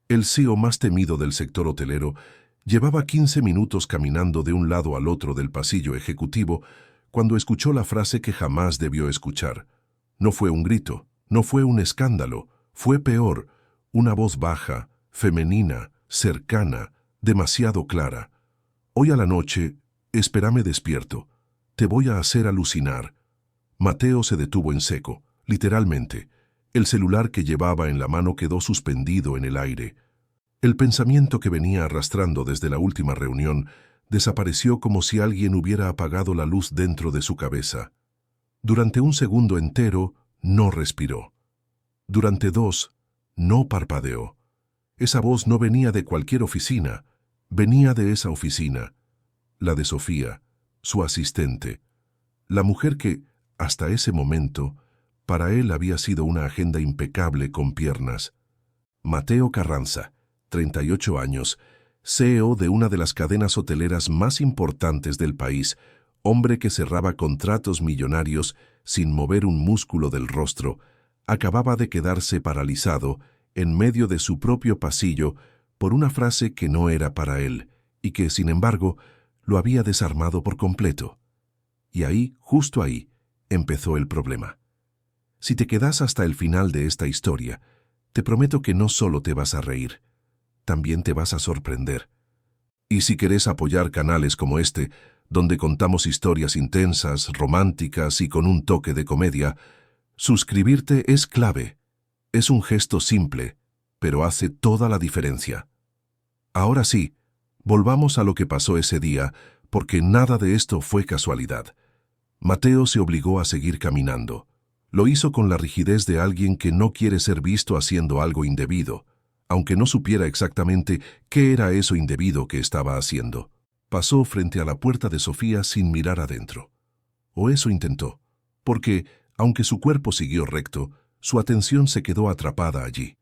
El CEO más temido del sector hotelero llevaba 15 minutos caminando de un lado al otro del pasillo ejecutivo cuando escuchó la frase que jamás debió escuchar. No fue un grito, no fue un escándalo, fue peor, una voz baja, femenina, cercana, demasiado clara. Hoy a la noche, espérame despierto, te voy a hacer alucinar. Mateo se detuvo en seco, literalmente. El celular que llevaba en la mano quedó suspendido en el aire. El pensamiento que venía arrastrando desde la última reunión desapareció como si alguien hubiera apagado la luz dentro de su cabeza. Durante un segundo entero, no respiró. Durante 2, no parpadeó. Esa voz no venía de cualquier oficina, venía de esa oficina, la de Sofía, su asistente, la mujer que, hasta ese momento, para él había sido una agenda impecable con piernas. Mateo Carranza, 38 años, CEO de una de las cadenas hoteleras más importantes del país, hombre que cerraba contratos millonarios sin mover un músculo del rostro, acababa de quedarse paralizado en medio de su propio pasillo por una frase que no era para él y que, sin embargo, lo había desarmado por completo. Y ahí, justo ahí, empezó el problema. Si te quedas hasta el final de esta historia, te prometo que no solo te vas a reír, también te vas a sorprender. Y si querés apoyar canales como este, donde contamos historias intensas, románticas y con un toque de comedia, suscribirte es clave. Es un gesto simple, pero hace toda la diferencia. Ahora sí, volvamos a lo que pasó ese día, porque nada de esto fue casualidad. Mateo se obligó a seguir caminando. Lo hizo con la rigidez de alguien que no quiere ser visto haciendo algo indebido, aunque no supiera exactamente qué era eso indebido que estaba haciendo. Pasó frente a la puerta de Sofía sin mirar adentro. O eso intentó, porque, aunque su cuerpo siguió recto, su atención se quedó atrapada allí.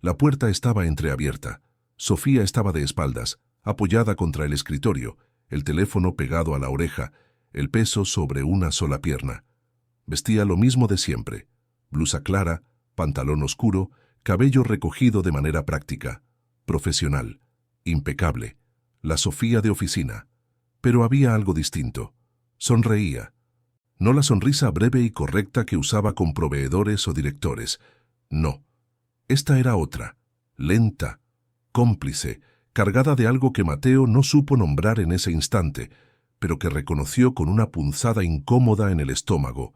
La puerta estaba entreabierta. Sofía estaba de espaldas, apoyada contra el escritorio, el teléfono pegado a la oreja, el peso sobre una sola pierna. Vestía lo mismo de siempre: blusa clara, pantalón oscuro, cabello recogido de manera práctica, profesional, impecable, la Sofía de oficina. Pero había algo distinto. Sonreía. No la sonrisa breve y correcta que usaba con proveedores o directores. No. Esta era otra, lenta, cómplice, cargada de algo que Mateo no supo nombrar en ese instante, pero que reconoció con una punzada incómoda en el estómago.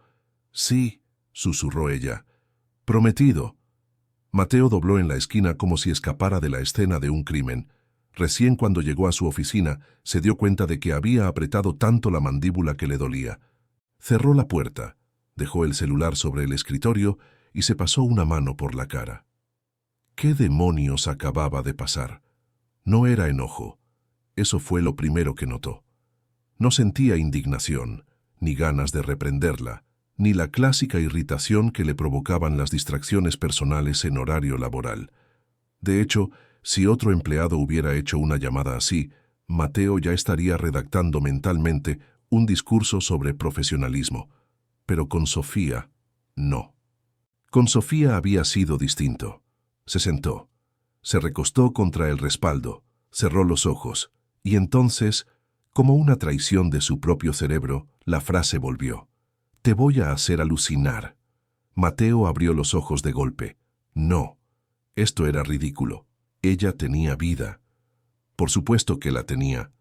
Sí, susurró ella. Prometido. Mateo dobló en la esquina como si escapara de la escena de un crimen. Recién cuando llegó a su oficina, se dio cuenta de que había apretado tanto la mandíbula que le dolía. Cerró la puerta, dejó el celular sobre el escritorio y se pasó una mano por la cara. ¿Qué demonios acababa de pasar? No era enojo. Eso fue lo primero que notó. No sentía indignación, ni ganas de reprenderla, ni la clásica irritación que le provocaban las distracciones personales en horario laboral. De hecho, si otro empleado hubiera hecho una llamada así, Mateo ya estaría redactando mentalmente un discurso sobre profesionalismo. Pero con Sofía, no. Con Sofía había sido distinto. Se sentó, se recostó contra el respaldo, cerró los ojos, y entonces, como una traición de su propio cerebro, la frase volvió. Te voy a hacer alucinar. Mateo abrió los ojos de golpe. No, esto era ridículo. Ella tenía vida. Por supuesto que la tenía.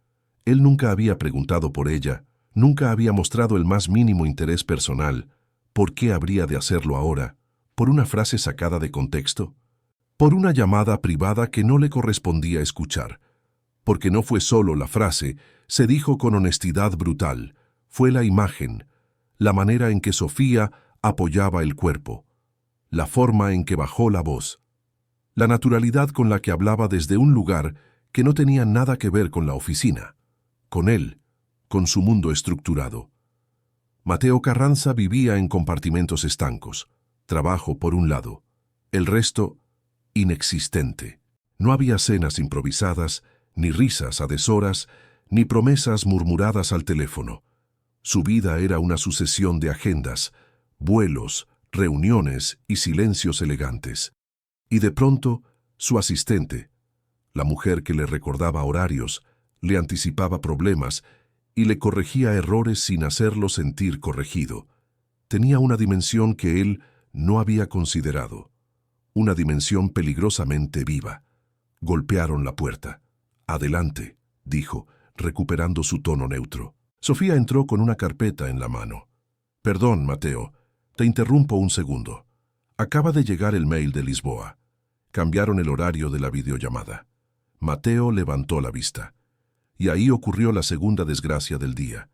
Él nunca había preguntado por ella, nunca había mostrado el más mínimo interés personal. ¿Por qué habría de hacerlo ahora? ¿Por una frase sacada de contexto? ¿Por una llamada privada que no le correspondía escuchar? Porque no fue solo la frase, se dijo con honestidad brutal. Fue la imagen, la manera en que Sofía apoyaba el cuerpo, la forma en que bajó la voz, la naturalidad con la que hablaba desde un lugar que no tenía nada que ver con la oficina, con él, con su mundo estructurado. Mateo Carranza vivía en compartimentos estancos, trabajo por un lado, el resto inexistente. No había cenas improvisadas, ni risas a deshoras, ni promesas murmuradas al teléfono. Su vida era una sucesión de agendas, vuelos, reuniones y silencios elegantes. Y de pronto, Su asistente, la mujer que le recordaba horarios, le anticipaba problemas y le corregía errores sin hacerlo sentir corregido, tenía una dimensión que él no había considerado, una dimensión peligrosamente viva. Golpearon la puerta. «Adelante», dijo, recuperando su tono neutro. Sofía entró con una carpeta en la mano. «Perdón, Mateo, te interrumpo un segundo. Acaba de llegar el mail de Lisboa. Cambiaron el horario de la videollamada». Mateo levantó la vista. Y ahí ocurrió la segunda desgracia del día,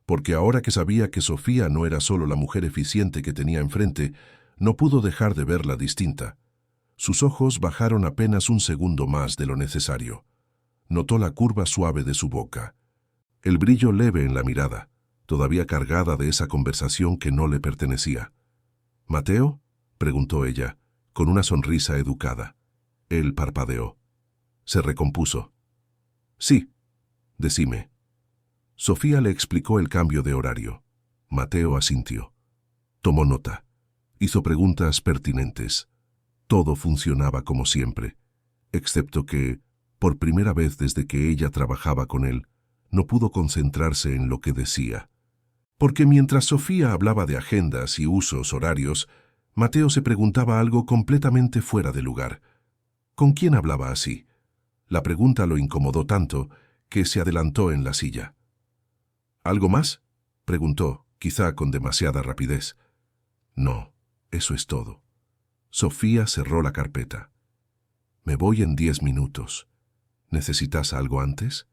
porque ahora que sabía que Sofía no era solo la mujer eficiente que tenía enfrente, no pudo dejar de verla distinta. Sus ojos bajaron apenas un segundo más de lo necesario. Notó la curva suave de su boca, el brillo leve en la mirada, todavía cargada de esa conversación que no le pertenecía. «¿Mateo?», preguntó ella, con una sonrisa educada. Él parpadeó. Se recompuso. «Sí, decime». Sofía le explicó el cambio de horario. Mateo asintió. Tomó nota. Hizo preguntas pertinentes. Todo funcionaba como siempre, excepto que, por primera vez desde que ella trabajaba con él, no pudo concentrarse en lo que decía. Porque mientras Sofía hablaba de agendas y usos horarios, Mateo se preguntaba algo completamente fuera de lugar. ¿Con quién hablaba así? La pregunta lo incomodó tanto que se adelantó en la silla. «¿Algo más?», preguntó, quizá con demasiada rapidez. «No, eso es todo». Sofía cerró la carpeta. «Me voy en 10 minutos. ¿Necesitas algo antes?».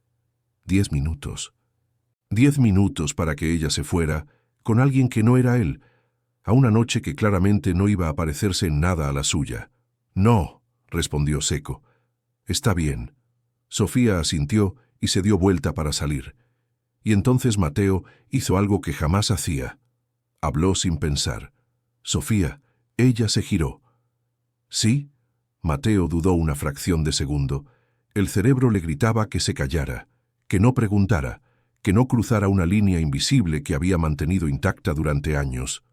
10 minutos. 10 minutos para que ella se fuera con alguien que no era él, a una noche que claramente no iba a parecerse en nada a la suya. «No», respondió seco. «Está bien». Sofía asintió y se dio vuelta para salir. Y entonces Mateo hizo algo que jamás hacía. Habló sin pensar. «Sofía», ella se giró. «¿Sí?». Mateo dudó una fracción de segundo. El cerebro le gritaba que se callara, que no preguntara, que no cruzara una línea invisible que había mantenido intacta durante años.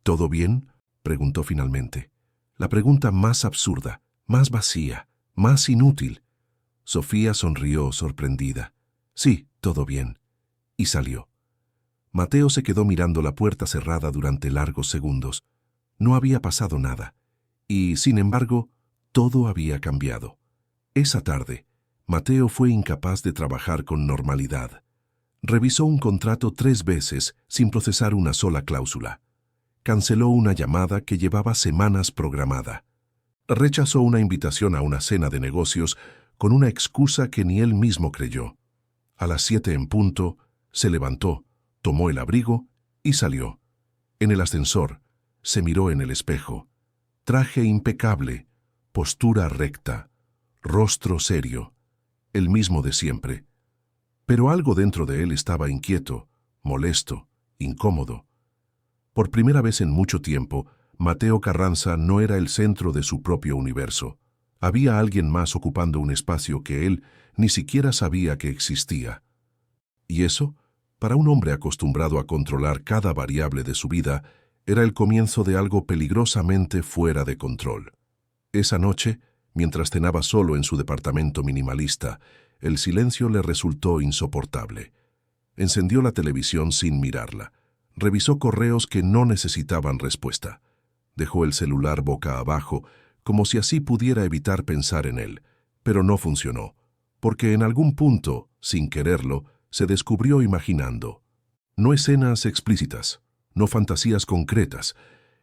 «¿Todo bien?», preguntó finalmente. La pregunta más absurda, más vacía, más inútil. Sofía sonrió sorprendida. «Sí, todo bien». Y salió. Mateo se quedó mirando la puerta cerrada durante largos segundos. No había pasado nada. Y, sin embargo, todo había cambiado. Esa tarde, Mateo fue incapaz de trabajar con normalidad. Revisó un contrato 3 veces sin procesar una sola cláusula. Canceló una llamada que llevaba semanas programada. Rechazó una invitación a una cena de negocios con una excusa que ni él mismo creyó. A las 7 en punto, se levantó, tomó el abrigo y salió. En el ascensor, se miró en el espejo. Traje impecable, postura recta, rostro serio, el mismo de siempre. Pero algo dentro de él estaba inquieto, molesto, incómodo. Por primera vez en mucho tiempo, Mateo Carranza no era el centro de su propio universo. Había alguien más ocupando un espacio que él ni siquiera sabía que existía. Y eso, para un hombre acostumbrado a controlar cada variable de su vida, era el comienzo de algo peligrosamente fuera de control. Esa noche, mientras cenaba solo en su departamento minimalista, el silencio le resultó insoportable. Encendió la televisión sin mirarla. Revisó correos que no necesitaban respuesta. Dejó el celular boca abajo, como si así pudiera evitar pensar en él, pero no funcionó, porque en algún punto, sin quererlo, se descubrió imaginando. No escenas explícitas, no fantasías concretas.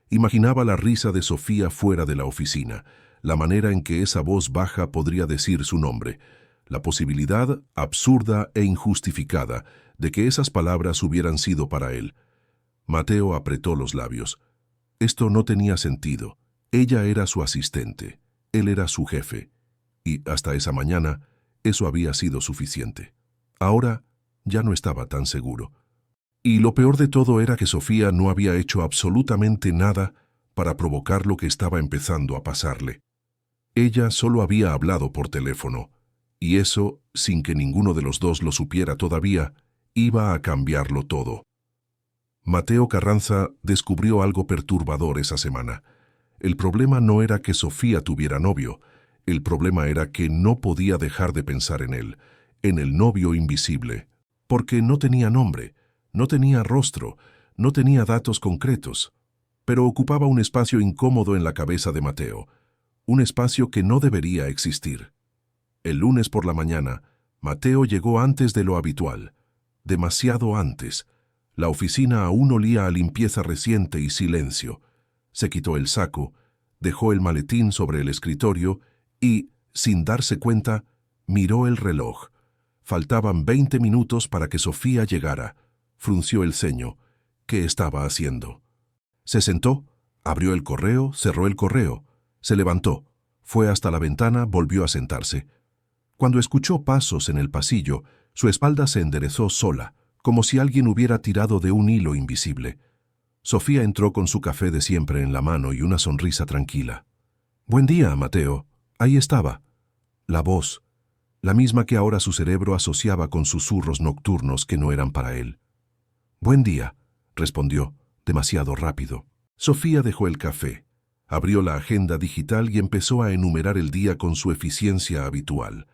Imaginaba la risa de Sofía fuera de la oficina, la manera en que esa voz baja podría decir su nombre, la posibilidad absurda e injustificada de que esas palabras hubieran sido para él. Mateo apretó los labios. Esto no tenía sentido. Ella era su asistente, él era su jefe, y hasta esa mañana eso había sido suficiente. Ahora ya no estaba tan seguro. Y lo peor de todo era que Sofía no había hecho absolutamente nada para provocar lo que estaba empezando a pasarle. Ella solo había hablado por teléfono, y eso, sin que ninguno de los dos lo supiera todavía, iba a cambiarlo todo. Mateo Carranza descubrió algo perturbador esa semana. El problema no era que Sofía tuviera novio, El problema era que no podía dejar de pensar en él, en el novio invisible, porque no tenía nombre, no tenía rostro, no tenía datos concretos, pero ocupaba un espacio incómodo en la cabeza de Mateo, un espacio que no debería existir. El lunes por la mañana, Mateo llegó antes de lo habitual, demasiado antes. La oficina aún olía a limpieza reciente y silencio. Se quitó el saco, dejó el maletín sobre el escritorio y, sin darse cuenta, miró el reloj. Faltaban 20 minutos para que Sofía llegara. Frunció el ceño. ¿Qué estaba haciendo? Se sentó, abrió el correo, cerró el correo. Se levantó, fue hasta la ventana, volvió a sentarse. Cuando escuchó pasos en el pasillo, su espalda se enderezó sola, como si alguien hubiera tirado de un hilo invisible. Sofía entró con su café de siempre en la mano y una sonrisa tranquila. «Buen día, Mateo». Ahí estaba. La voz, la misma que ahora su cerebro asociaba con susurros nocturnos que no eran para él. «Buen día», respondió, demasiado rápido. Sofía dejó el café, abrió la agenda digital y empezó a enumerar el día con su eficiencia habitual.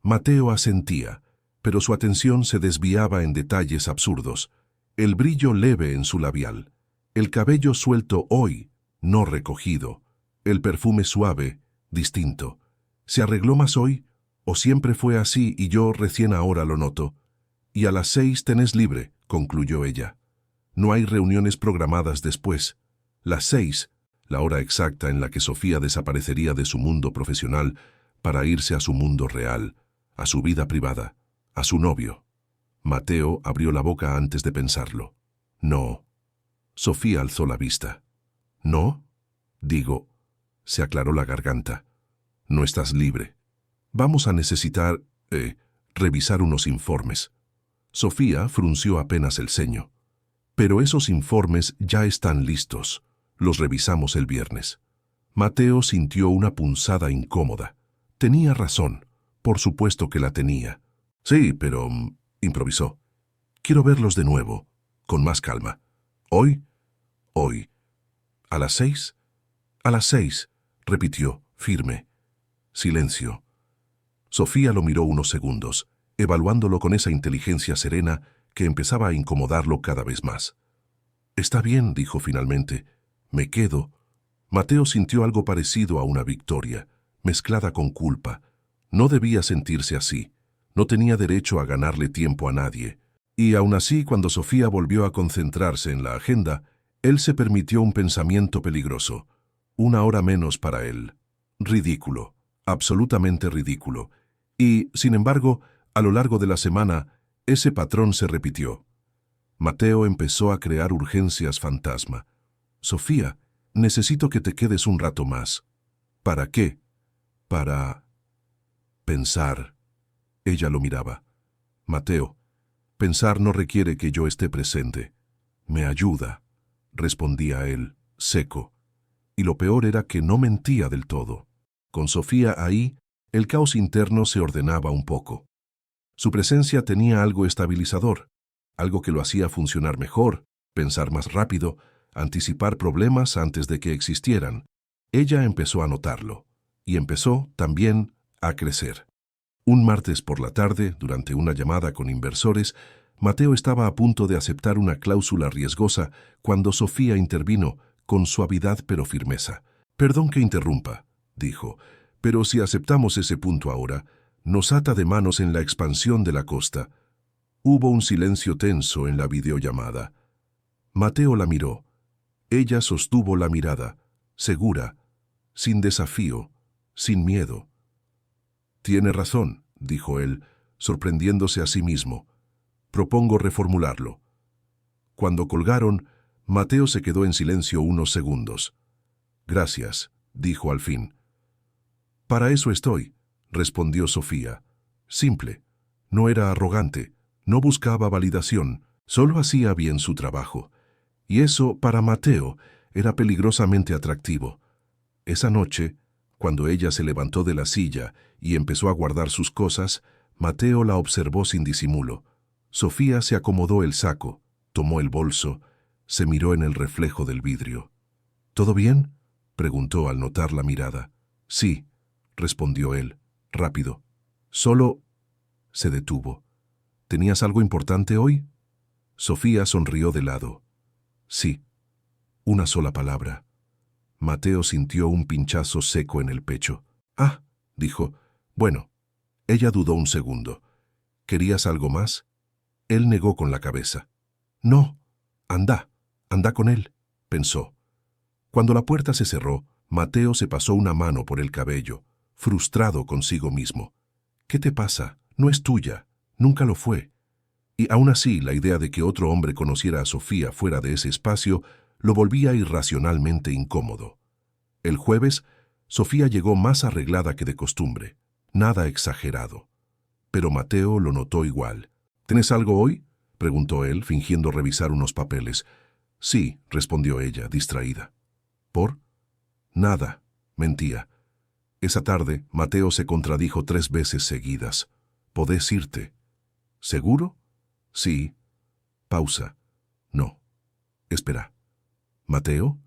Mateo asentía, pero su atención se desviaba en detalles absurdos. El brillo leve en su labial, el cabello suelto hoy, no recogido, el perfume suave, distinto. ¿Se arregló más hoy? ¿O siempre fue así y yo recién ahora lo noto? Y a las 6 tenés libre, concluyó ella. No hay reuniones programadas después. Las 6, la hora exacta en la que Sofía desaparecería de su mundo profesional para irse a su mundo real, a su vida privada, a su novio. Mateo abrió la boca antes de pensarlo. No. Sofía alzó la vista. ¿No? Digo, se aclaró la garganta. No estás libre. Vamos a necesitar, revisar unos informes. Sofía frunció apenas el ceño. Pero esos informes ya están listos. Los revisamos el viernes. Mateo sintió una punzada incómoda. Tenía razón. Por supuesto que la tenía. Sí, pero... improvisó. Quiero verlos de nuevo, con más calma. ¿Hoy? Hoy. ¿A las 6? A las 6, repitió, firme. Silencio. Sofía lo miró unos segundos, evaluándolo con esa inteligencia serena que empezaba a incomodarlo cada vez más. Está bien, dijo finalmente. Me quedo. Mateo sintió algo parecido a una victoria, mezclada con culpa. No debía sentirse así. No tenía derecho a ganarle tiempo a nadie. Y aún así, cuando Sofía volvió a concentrarse en la agenda, él se permitió un pensamiento peligroso. 1 hora menos para él. Ridículo. Absolutamente ridículo. Y, sin embargo, a lo largo de la semana, ese patrón se repitió. Mateo empezó a crear urgencias fantasma. Sofía, necesito que te quedes un rato más. ¿Para qué? Para... pensar. Ella lo miraba. Mateo, pensar no requiere que yo esté presente. Me ayuda, respondía él, seco. Y lo peor era que no mentía del todo. Con Sofía ahí, el caos interno se ordenaba un poco. Su presencia tenía algo estabilizador, algo que lo hacía funcionar mejor, pensar más rápido, anticipar problemas antes de que existieran. Ella empezó a notarlo, y empezó, también, a crecer. Un martes por la tarde, durante una llamada con inversores, Mateo estaba a punto de aceptar una cláusula riesgosa cuando Sofía intervino, con suavidad pero firmeza. «Perdón que interrumpa», dijo, «pero si aceptamos ese punto ahora, nos ata de manos en la expansión de la costa». Hubo un silencio tenso en la videollamada. Mateo la miró. Ella sostuvo la mirada, segura, sin desafío, sin miedo. «Tiene razón», dijo él, sorprendiéndose a sí mismo. «Propongo reformularlo». Cuando colgaron, Mateo se quedó en silencio unos segundos. «Gracias», dijo al fin. «Para eso estoy», respondió Sofía. Simple. No era arrogante, no buscaba validación, solo hacía bien su trabajo. Y eso, para Mateo, era peligrosamente atractivo. Esa noche, cuando ella se levantó de la silla y empezó a guardar sus cosas, Mateo la observó sin disimulo. Sofía se acomodó el saco, tomó el bolso, se miró en el reflejo del vidrio. «¿Todo bien?», preguntó al notar la mirada. «Sí», respondió él, rápido. Solo... Se detuvo. ¿Tenías algo importante hoy? Sofía sonrió de lado. Sí. Una sola palabra. Mateo sintió un pinchazo seco en el pecho. Ah, dijo. Bueno. Ella dudó un segundo. ¿Querías algo más? Él negó con la cabeza. No. Anda con él, pensó. Cuando la puerta se cerró, Mateo se pasó una mano por el cabello, frustrado consigo mismo. ¿Qué te pasa? No es tuya. Nunca lo fue. Y aún así, la idea de que otro hombre conociera a Sofía fuera de ese espacio lo volvía irracionalmente incómodo. El jueves, Sofía llegó más arreglada que de costumbre. Nada exagerado. Pero Mateo lo notó igual. ¿Tienes algo hoy?, preguntó él, fingiendo revisar unos papeles. Sí, respondió ella, distraída. ¿Por? Nada, mentía. Esa tarde, Mateo se contradijo 3 veces seguidas. ¿Podés irte? ¿Seguro? Sí. Pausa. No. Espera. ¿Mateo?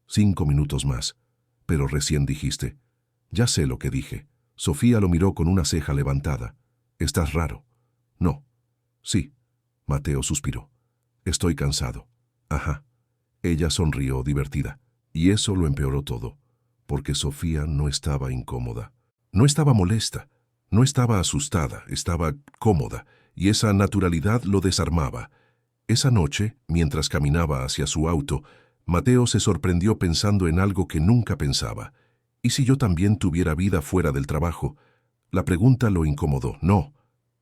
5 minutos más. Pero recién dijiste. Ya sé lo que dije. Sofía lo miró con una ceja levantada. ¿Estás raro? No. Sí. Mateo suspiró. Estoy cansado. Ajá. Ella sonrió, divertida. Y eso lo empeoró todo, porque Sofía no estaba incómoda. No estaba molesta. No estaba asustada. Estaba cómoda. Y esa naturalidad lo desarmaba. Esa noche, mientras caminaba hacia su auto, Mateo se sorprendió pensando en algo que nunca pensaba. ¿Y si yo también tuviera vida fuera del trabajo? La pregunta lo incomodó. No,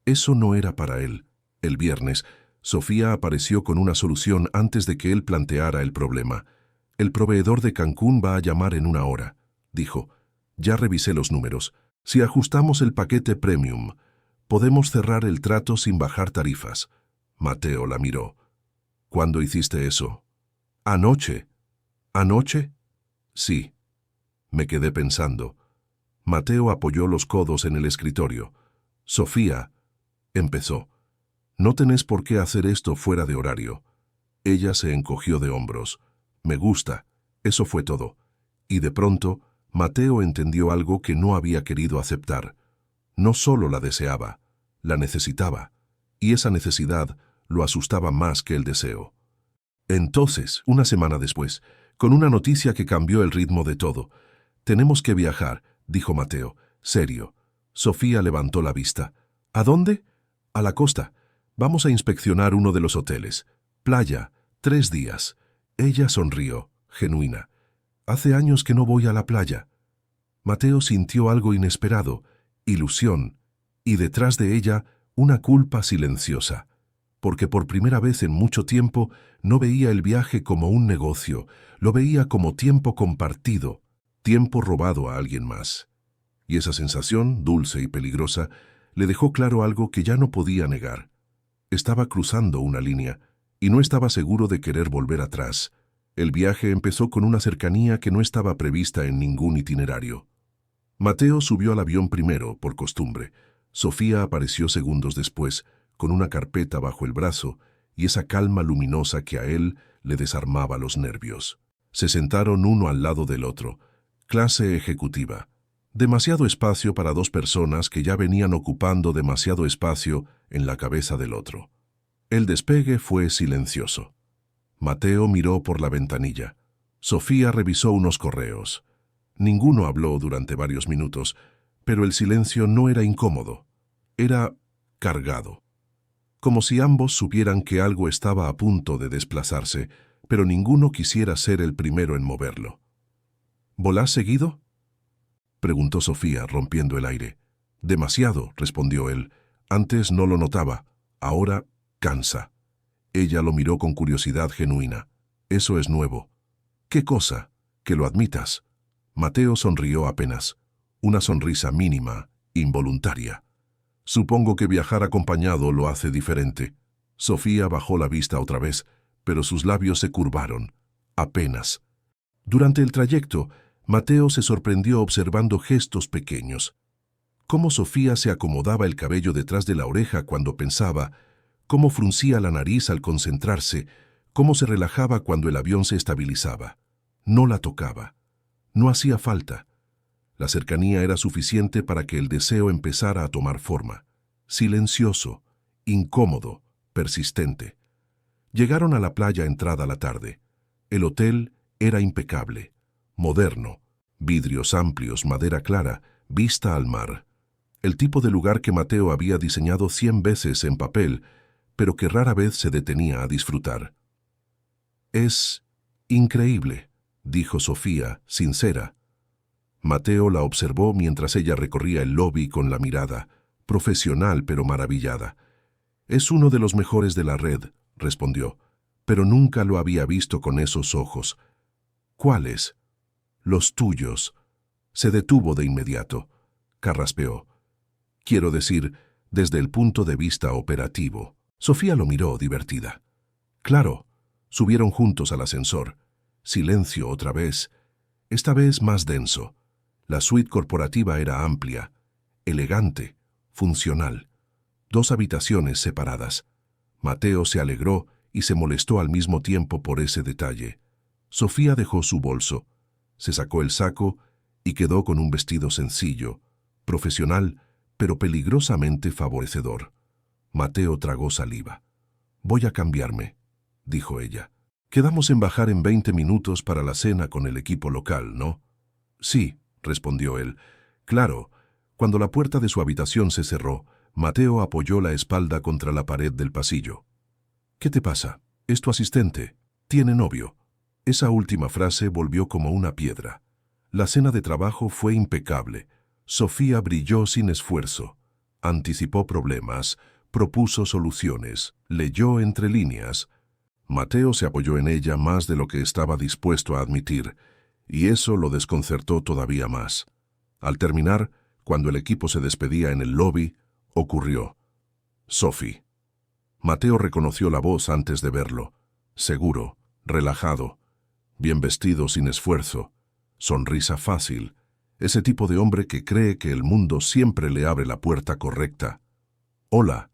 eso no era para él. El viernes, Sofía apareció con una solución antes de que él planteara el problema. El proveedor de Cancún va a llamar en 1 hora, dijo. Ya revisé los números. Si ajustamos el paquete premium, podemos cerrar el trato sin bajar tarifas. Mateo la miró. ¿Cuándo hiciste eso? Anoche. ¿Anoche? Sí. Me quedé pensando. Mateo apoyó los codos en el escritorio. Sofía, empezó. No tenés por qué hacer esto fuera de horario. Ella se encogió de hombros. Me gusta. Eso fue todo. Y de pronto, Mateo entendió algo que no había querido aceptar. No solo la deseaba, la necesitaba. Y esa necesidad lo asustaba más que el deseo. Entonces, 1 semana después, con una noticia que cambió el ritmo de todo. Tenemos que viajar, dijo Mateo, serio. Sofía levantó la vista. ¿A dónde? A la costa. Vamos a inspeccionar uno de los hoteles. Playa, 3 días. Ella sonrió, genuina. Hace años que no voy a la playa. Mateo sintió algo inesperado, ilusión, y detrás de ella una culpa silenciosa, porque por primera vez en mucho tiempo no veía el viaje como un negocio, lo veía como tiempo compartido, tiempo robado a alguien más. Y esa sensación, dulce y peligrosa, le dejó claro algo que ya no podía negar. Estaba cruzando una línea, y no estaba seguro de querer volver atrás. El viaje empezó con una cercanía que no estaba prevista en ningún itinerario. Mateo subió al avión primero, por costumbre. Sofía apareció segundos después, con una carpeta bajo el brazo y esa calma luminosa que a él le desarmaba los nervios. Se sentaron uno al lado del otro. Clase ejecutiva. Demasiado espacio para 2 personas que ya venían ocupando demasiado espacio en la cabeza del otro. El despegue fue silencioso. Mateo miró por la ventanilla. Sofía revisó unos correos. Ninguno habló durante varios minutos, pero el silencio no era incómodo. Era cargado. Como si ambos supieran que algo estaba a punto de desplazarse, pero ninguno quisiera ser el primero en moverlo. ¿Volás seguido?, preguntó Sofía, rompiendo el aire. Demasiado, respondió él. Antes no lo notaba, ahora cansa. Ella lo miró con curiosidad genuina. Eso es nuevo. ¿Qué cosa? Que lo admitas. Mateo sonrió apenas. Una sonrisa mínima, involuntaria. Supongo que viajar acompañado lo hace diferente. Sofía bajó la vista otra vez, pero sus labios se curvaron. Apenas. Durante el trayecto, Mateo se sorprendió observando gestos pequeños. Cómo Sofía se acomodaba el cabello detrás de la oreja cuando pensaba, cómo fruncía la nariz al concentrarse, cómo se relajaba cuando el avión se estabilizaba. No la tocaba. No hacía falta. La cercanía era suficiente para que el deseo empezara a tomar forma. Silencioso, incómodo, persistente. Llegaron a la playa entrada la tarde. El hotel era impecable, moderno, vidrios amplios, madera clara, vista al mar. El tipo de lugar que Mateo había diseñado 100 veces en papel, pero que rara vez se detenía a disfrutar. «Es increíble», dijo Sofía, sincera. Mateo la observó mientras ella recorría el lobby con la mirada, profesional pero maravillada. «Es uno de los mejores de la red», respondió, «pero nunca lo había visto con esos ojos». «¿Cuáles?» «Los tuyos». Se detuvo de inmediato. Carraspeó. «Quiero decir, desde el punto de vista operativo». Sofía lo miró, divertida. «Claro». Subieron juntos al ascensor. Silencio otra vez, esta vez más denso. La suite corporativa era amplia, elegante, funcional. 2 habitaciones separadas. Mateo se alegró y se molestó al mismo tiempo por ese detalle. Sofía dejó su bolso, se sacó el saco y quedó con un vestido sencillo, profesional, pero peligrosamente favorecedor. Mateo tragó saliva. «Voy a cambiarme», dijo ella. «Quedamos en bajar en 20 minutos para la cena con el equipo local, ¿no?» «Sí», respondió él. «Claro». Cuando la puerta de su habitación se cerró, Mateo apoyó la espalda contra la pared del pasillo. «¿Qué te pasa? ¿Es tu asistente? ¿Tiene novio?» Esa última frase volvió como una piedra. La cena de trabajo fue impecable. Sofía brilló sin esfuerzo. Anticipó problemas, propuso soluciones, leyó entre líneas. Mateo se apoyó en ella más de lo que estaba dispuesto a admitir, y eso lo desconcertó todavía más. Al terminar, cuando el equipo se despedía en el lobby, ocurrió. «Sophie». Mateo reconoció la voz antes de verlo. Seguro, relajado, bien vestido sin esfuerzo, sonrisa fácil, ese tipo de hombre que cree que el mundo siempre le abre la puerta correcta. «Hola»,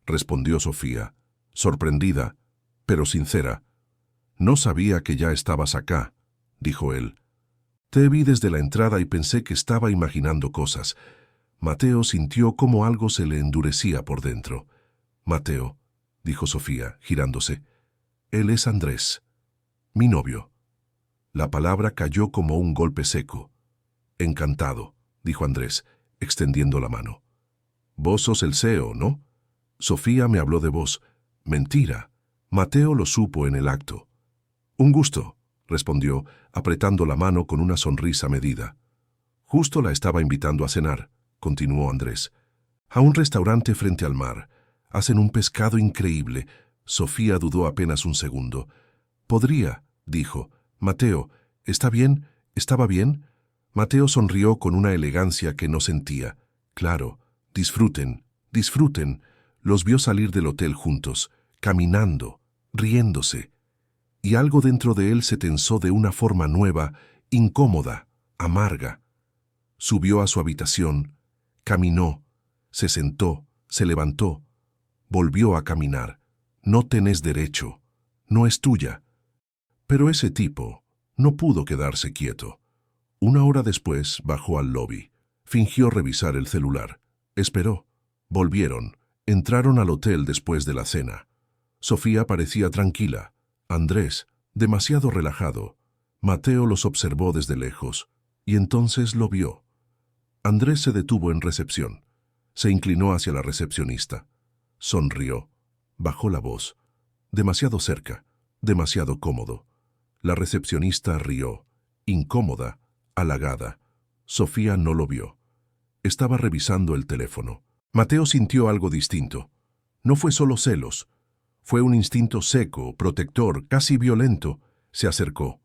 respondió Sofía, sorprendida, pero sincera. «No sabía que ya estabas acá», dijo él. «Te vi desde la entrada y pensé que estaba imaginando cosas». Mateo sintió cómo algo se le endurecía por dentro. «Mateo», dijo Sofía, girándose. «Él es Andrés, mi novio». La palabra cayó como un golpe seco. «Encantado», dijo Andrés, extendiendo la mano. «Vos sos el CEO, ¿no?» Sofía me habló de vos. «Mentira». Mateo lo supo en el acto. «Un gusto», respondió, apretando la mano con una sonrisa medida. «Justo la estaba invitando a cenar», continuó Andrés. «A un restaurante frente al mar. Hacen un pescado increíble». Sofía dudó apenas un segundo. «Podría», dijo. «Mateo, ¿está bien? ¿Estaba bien?» Mateo sonrió con una elegancia que no sentía. «Claro, disfruten, disfruten». Los vio salir del hotel juntos, caminando, riéndose. Y algo dentro de él se tensó de una forma nueva, incómoda, amarga. Subió a su habitación, caminó, se sentó, se levantó, volvió a caminar. «No tenés derecho, no es tuya». Pero ese tipo no pudo quedarse quieto. 1 hora después bajó al lobby. Fingió revisar el celular. Esperó. Volvieron. Entraron al hotel después de la cena. Sofía parecía tranquila. Andrés, demasiado relajado. Mateo los observó desde lejos, y entonces lo vio. Andrés se detuvo en recepción. Se inclinó hacia la recepcionista. Sonrió. Bajó la voz. Demasiado cerca, demasiado cómodo. La recepcionista rió, incómoda, halagada. Sofía no lo vio. Estaba revisando el teléfono. Mateo sintió algo distinto. No fue solo celos. Fue un instinto seco, protector, casi violento. Se acercó.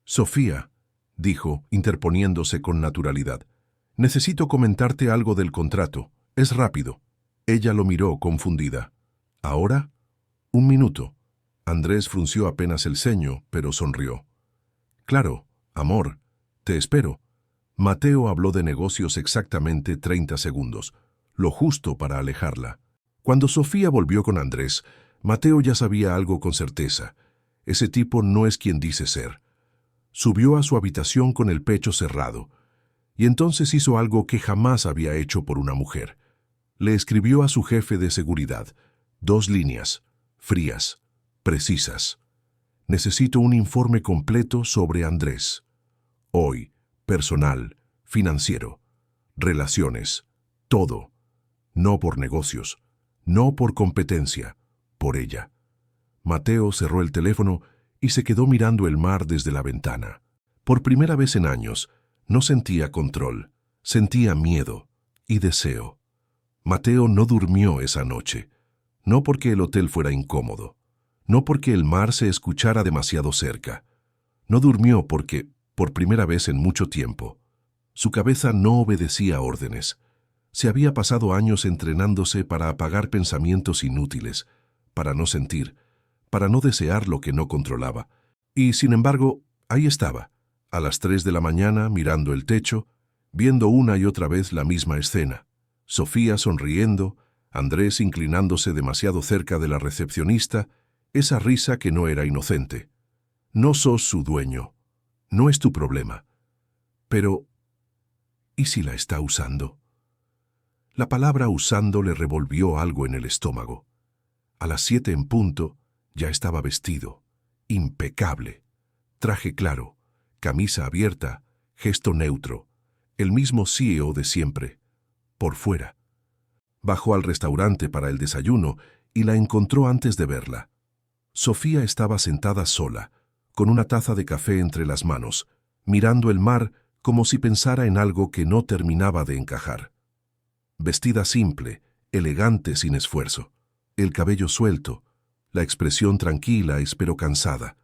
«Sofía», dijo, interponiéndose con naturalidad, «necesito comentarte algo del contrato. Es rápido». Ella lo miró confundida. «¿Ahora?» «1 minuto». Andrés frunció apenas el ceño, pero sonrió. «Claro, amor, te espero». Mateo habló de negocios exactamente 30 segundos, lo justo para alejarla. Cuando Sofía volvió con Andrés, Mateo ya sabía algo con certeza. Ese tipo no es quien dice ser. Subió a su habitación con el pecho cerrado. Y entonces hizo algo que jamás había hecho por una mujer. Le escribió a su jefe de seguridad 2 líneas, frías, precisas. Necesito un informe completo sobre Andrés. Hoy, personal, financiero, relaciones, todo. No por negocios, no por competencia, por ella. Mateo cerró el teléfono y se quedó mirando el mar desde la ventana. Por primera vez en años, no sentía control, sentía miedo y deseo. Mateo no durmió esa noche, no porque el hotel fuera incómodo, no porque el mar se escuchara demasiado cerca. No durmió porque, por primera vez en mucho tiempo, su cabeza no obedecía órdenes. Se había pasado años entrenándose para apagar pensamientos inútiles, para no sentir, para no desear lo que no controlaba. Y, sin embargo, ahí estaba, a las 3 de la mañana, mirando el techo, viendo una y otra vez la misma escena. Sofía sonriendo, Andrés inclinándose demasiado cerca de la recepcionista, esa risa que no era inocente. No sos su dueño, no es tu problema. Pero, ¿y si la está usando? La palabra usando le revolvió algo en el estómago. A las 7 en punto, ya estaba vestido, impecable, traje claro, camisa abierta, gesto neutro, el mismo CEO de siempre, por fuera. Bajó al restaurante para el desayuno y la encontró antes de verla. Sofía estaba sentada sola, con una taza de café entre las manos, mirando el mar como si pensara en algo que no terminaba de encajar. Vestida simple, elegante sin esfuerzo, el cabello suelto, la expresión tranquila pero cansada.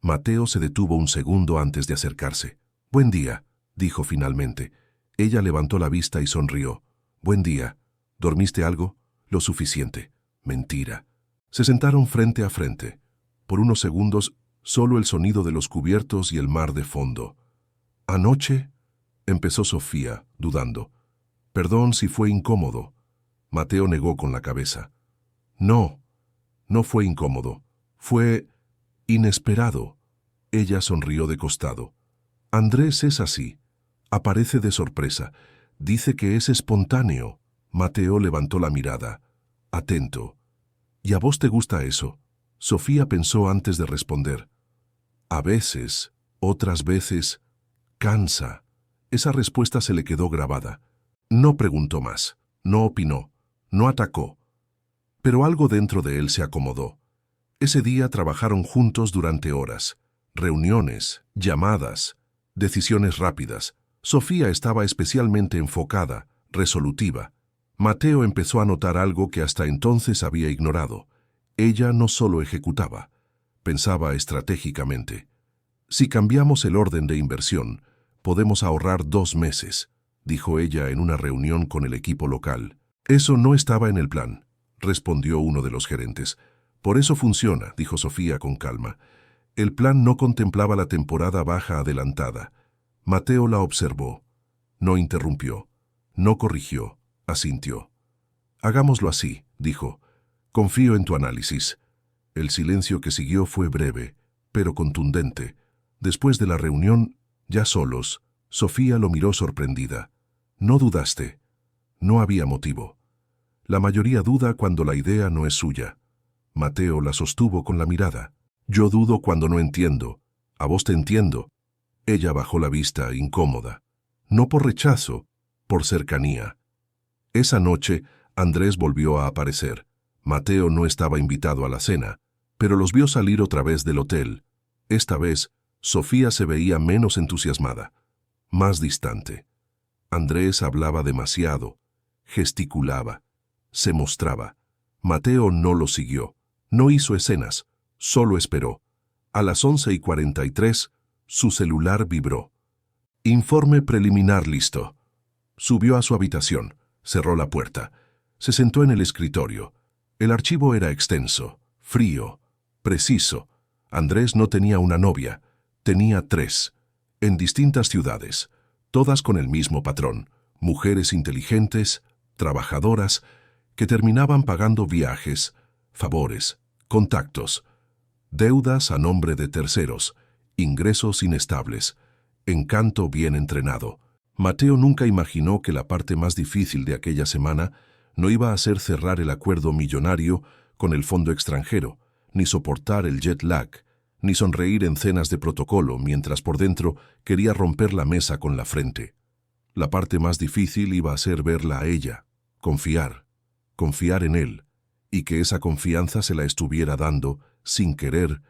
Mateo se detuvo un segundo antes de acercarse. «Buen día», dijo finalmente. Ella levantó la vista y sonrió. «Buen día. ¿Dormiste algo?» «Lo suficiente». «Mentira». Se sentaron frente a frente. Por unos segundos, solo el sonido de los cubiertos y el mar de fondo. «¿Anoche?» empezó Sofía, dudando. «Perdón si fue incómodo». Mateo negó con la cabeza. «No, no fue incómodo. Fue inesperado». Ella sonrió de costado. «Andrés es así. Aparece de sorpresa. Dice que es espontáneo». Mateo levantó la mirada, atento. «¿Y a vos te gusta eso?» Sofía pensó antes de responder. «A veces, otras veces, cansa». Esa respuesta se le quedó grabada. No preguntó más, no opinó, no atacó. Pero algo dentro de él se acomodó. Ese día trabajaron juntos durante horas. Reuniones, llamadas, decisiones rápidas. Sofía estaba especialmente enfocada, resolutiva. Mateo empezó a notar algo que hasta entonces había ignorado. Ella no solo ejecutaba, pensaba estratégicamente. «Si cambiamos el orden de inversión, podemos ahorrar 2 meses», dijo ella en una reunión con el equipo local. «Eso no estaba en el plan», respondió uno de los gerentes. «Por eso funciona», dijo Sofía con calma. El plan no contemplaba la temporada baja adelantada. Mateo la observó. No interrumpió, no corrigió, asintió. «Hagámoslo así», dijo. «Confío en tu análisis». El silencio que siguió fue breve, pero contundente. Después de la reunión, ya solos, Sofía lo miró sorprendida. «No dudaste». No había motivo. La mayoría duda cuando la idea no es suya. Mateo la sostuvo con la mirada. «Yo dudo cuando no entiendo. A vos te entiendo». Ella bajó la vista, incómoda. No por rechazo, por cercanía. Esa noche, Andrés volvió a aparecer. Mateo no estaba invitado a la cena, pero los vio salir otra vez del hotel. Esta vez, Sofía se veía menos entusiasmada, más distante. Andrés hablaba demasiado, gesticulaba, se mostraba. Mateo no lo siguió, no hizo escenas, solo esperó. A las 11:43, su celular vibró. «Informe preliminar listo». Subió a su habitación, cerró la puerta, se sentó en el escritorio. El archivo era extenso, frío, preciso. Andrés no tenía una novia, tenía 3, en distintas ciudades, todas con el mismo patrón, mujeres inteligentes, trabajadoras, que terminaban pagando viajes, favores, contactos, deudas a nombre de terceros, ingresos inestables, encanto bien entrenado. Mateo nunca imaginó que la parte más difícil de aquella semana no iba a ser cerrar el acuerdo millonario con el fondo extranjero, ni soportar el jet lag, ni sonreír en cenas de protocolo mientras por dentro quería romper la mesa con la frente. La parte más difícil iba a ser verla a ella, confiar en él, y que esa confianza se la estuviera dando, sin querer,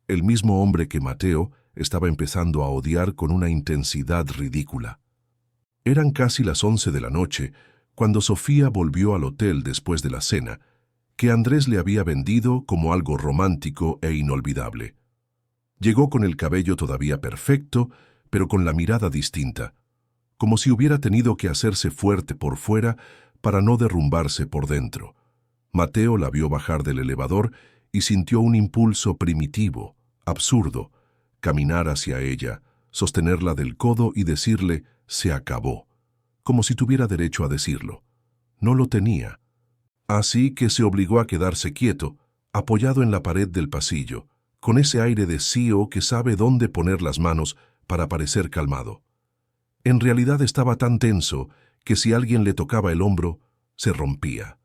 el mismo hombre que Mateo estaba empezando a odiar con una intensidad ridícula. Eran casi las 11 de la noche cuando Sofía volvió al hotel después de la cena, que Andrés le había vendido como algo romántico e inolvidable. Llegó con el cabello todavía perfecto, pero con la mirada distinta, como si hubiera tenido que hacerse fuerte por fuera para no derrumbarse por dentro. Mateo la vio bajar del elevador y sintió un impulso primitivo, absurdo, caminar hacia ella, sostenerla del codo y decirle «se acabó», como si tuviera derecho a decirlo. No lo tenía. Así que se obligó a quedarse quieto, apoyado en la pared del pasillo, con ese aire de CEO que sabe dónde poner las manos para parecer calmado. En realidad estaba tan tenso que si alguien le tocaba el hombro, se rompía.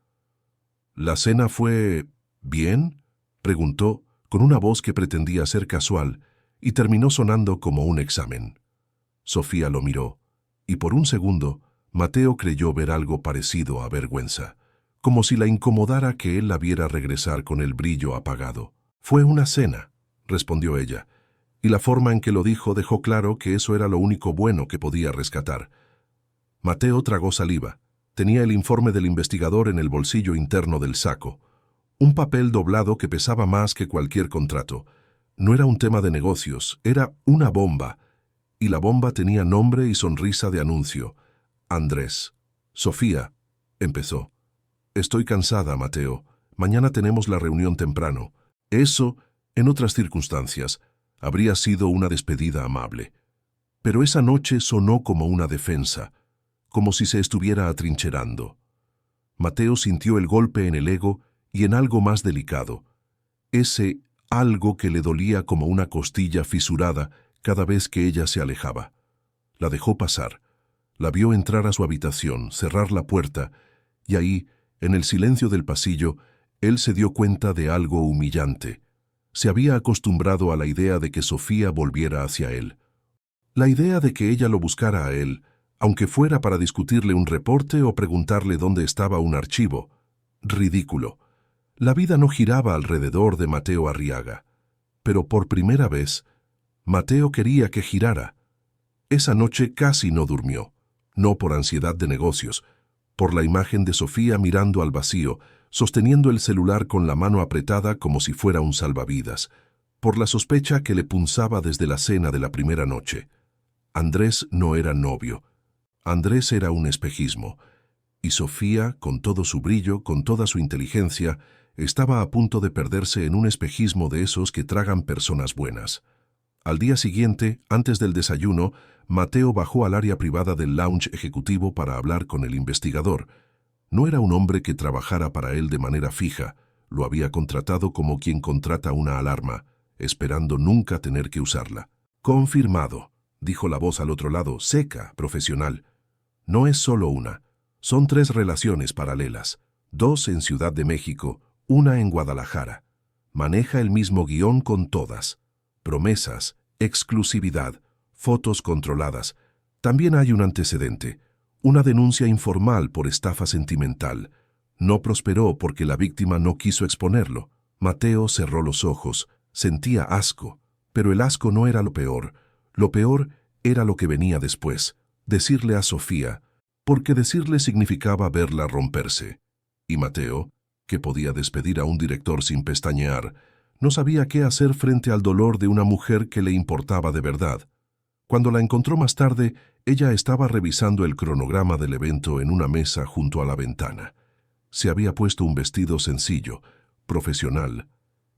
«¿La cena fue bien?», preguntó, con una voz que pretendía ser casual, y terminó sonando como un examen. Sofía lo miró, y por un segundo, Mateo creyó ver algo parecido a vergüenza, como si la incomodara que él la viera regresar con el brillo apagado. «Fue una cena», respondió ella, y la forma en que lo dijo dejó claro que eso era lo único bueno que podía rescatar. Mateo tragó saliva. Tenía el informe del investigador en el bolsillo interno del saco. Un papel doblado que pesaba más que cualquier contrato. No era un tema de negocios, era una bomba. Y la bomba tenía nombre y sonrisa de anuncio. Andrés. «Sofía», empezó. «Estoy cansada, Mateo. Mañana tenemos la reunión temprano». Eso, en otras circunstancias, habría sido una despedida amable. Pero esa noche sonó como una defensa, como si se estuviera atrincherando. Mateo sintió el golpe en el ego y en algo más delicado, ese algo que le dolía como una costilla fisurada cada vez que ella se alejaba. La dejó pasar, la vio entrar a su habitación, cerrar la puerta, y ahí, en el silencio del pasillo, él se dio cuenta de algo humillante. Se había acostumbrado a la idea de que Sofía volviera hacia él. La idea de que ella lo buscara a él, aunque fuera para discutirle un reporte o preguntarle dónde estaba un archivo. Ridículo. La vida no giraba alrededor de Mateo Arriaga. Pero por primera vez, Mateo quería que girara. Esa noche casi no durmió, no por ansiedad de negocios, por la imagen de Sofía mirando al vacío, sosteniendo el celular con la mano apretada como si fuera un salvavidas, por la sospecha que le punzaba desde la cena de la primera noche. Andrés no era novio. Andrés era un espejismo, y Sofía, con todo su brillo, con toda su inteligencia, estaba a punto de perderse en un espejismo de esos que tragan personas buenas. Al día siguiente, antes del desayuno, Mateo bajó al área privada del lounge ejecutivo para hablar con el investigador. No era un hombre que trabajara para él de manera fija, lo había contratado como quien contrata una alarma, esperando nunca tener que usarla. «Confirmado», dijo la voz al otro lado, seca, profesional. «No es solo una, son 3 relaciones paralelas, 2 en Ciudad de México, 1 en Guadalajara. Maneja el mismo guión con todas. Promesas, exclusividad, fotos controladas. También hay un antecedente, una denuncia informal por estafa sentimental. No prosperó porque la víctima no quiso exponerlo. Mateo cerró los ojos, sentía asco, pero el asco no era lo peor. Lo peor era lo que venía después, decirle a Sofía, porque decirle significaba verla romperse. Y Mateo, que podía despedir a un director sin pestañear, no sabía qué hacer frente al dolor de una mujer que le importaba de verdad. Cuando la encontró más tarde, ella estaba revisando el cronograma del evento en una mesa junto a la ventana. Se había puesto un vestido sencillo, profesional,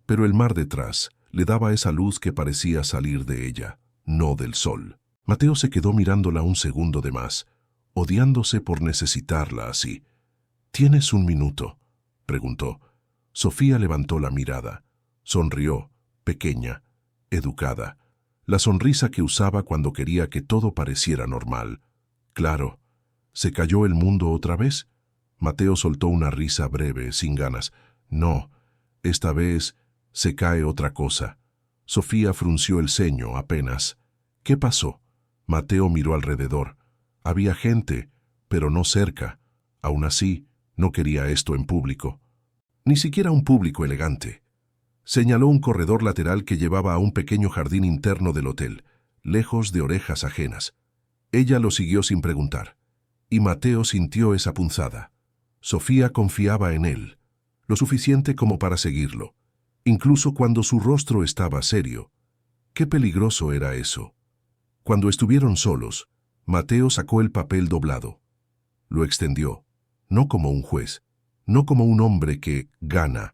pero el mar detrás le daba esa luz que parecía salir de ella, no del sol. Mateo se quedó mirándola un segundo de más, odiándose por necesitarla así. «¿Tienes un minuto?», preguntó. Sofía levantó la mirada. Sonrió, pequeña, educada. La sonrisa que usaba cuando quería que todo pareciera normal. Claro. ¿Se cayó el mundo otra vez? Mateo soltó una risa breve, sin ganas. No, esta vez se cae otra cosa. Sofía frunció el ceño apenas. ¿Qué pasó? Mateo miró alrededor. Había gente, pero no cerca. Aún así, no quería esto en público. Ni siquiera un público elegante. Señaló un corredor lateral que llevaba a un pequeño jardín interno del hotel, lejos de orejas ajenas. Ella lo siguió sin preguntar. Y Mateo sintió esa punzada. Sofía confiaba en él, lo suficiente como para seguirlo, incluso cuando su rostro estaba serio. Qué peligroso era eso. Cuando estuvieron solos, Mateo sacó el papel doblado. Lo extendió, no como un juez, no como un hombre que gana,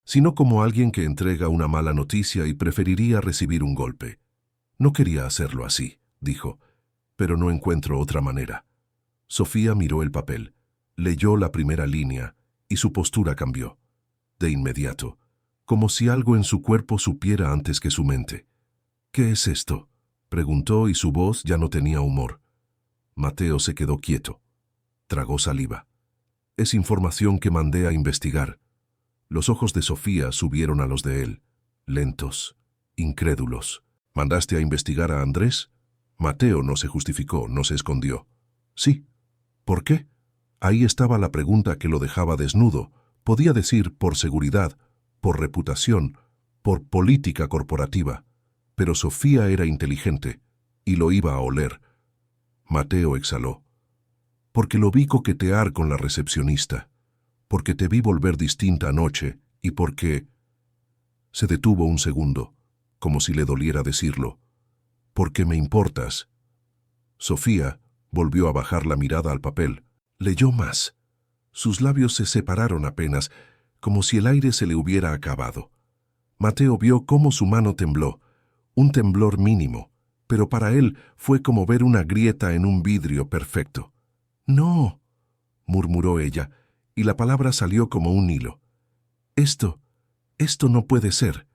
sino como alguien que entrega una mala noticia y preferiría recibir un golpe. No quería hacerlo así, dijo, pero no encuentro otra manera. Sofía miró el papel, leyó la primera línea y su postura cambió. De inmediato, como si algo en su cuerpo supiera antes que su mente. ¿Qué es esto?, preguntó y su voz ya no tenía humor. Mateo se quedó quieto. Tragó saliva. Es información que mandé a investigar. Los ojos de Sofía subieron a los de él, lentos, incrédulos. ¿Mandaste a investigar a Andrés? Mateo no se justificó, no se escondió. Sí. ¿Por qué? Ahí estaba la pregunta que lo dejaba desnudo. Podía decir por seguridad, por reputación, por política corporativa. Pero Sofía era inteligente y lo iba a oler. Mateo exhaló. Porque lo vi coquetear con la recepcionista, porque te vi volver distinta anoche y porque... Se detuvo un segundo, como si le doliera decirlo. Porque me importas. Sofía volvió a bajar la mirada al papel. Leyó más. Sus labios se separaron apenas, como si el aire se le hubiera acabado. Mateo vio cómo su mano tembló, un temblor mínimo, pero para él fue como ver una grieta en un vidrio perfecto. «No», murmuró ella, y la palabra salió como un hilo. Esto no puede ser».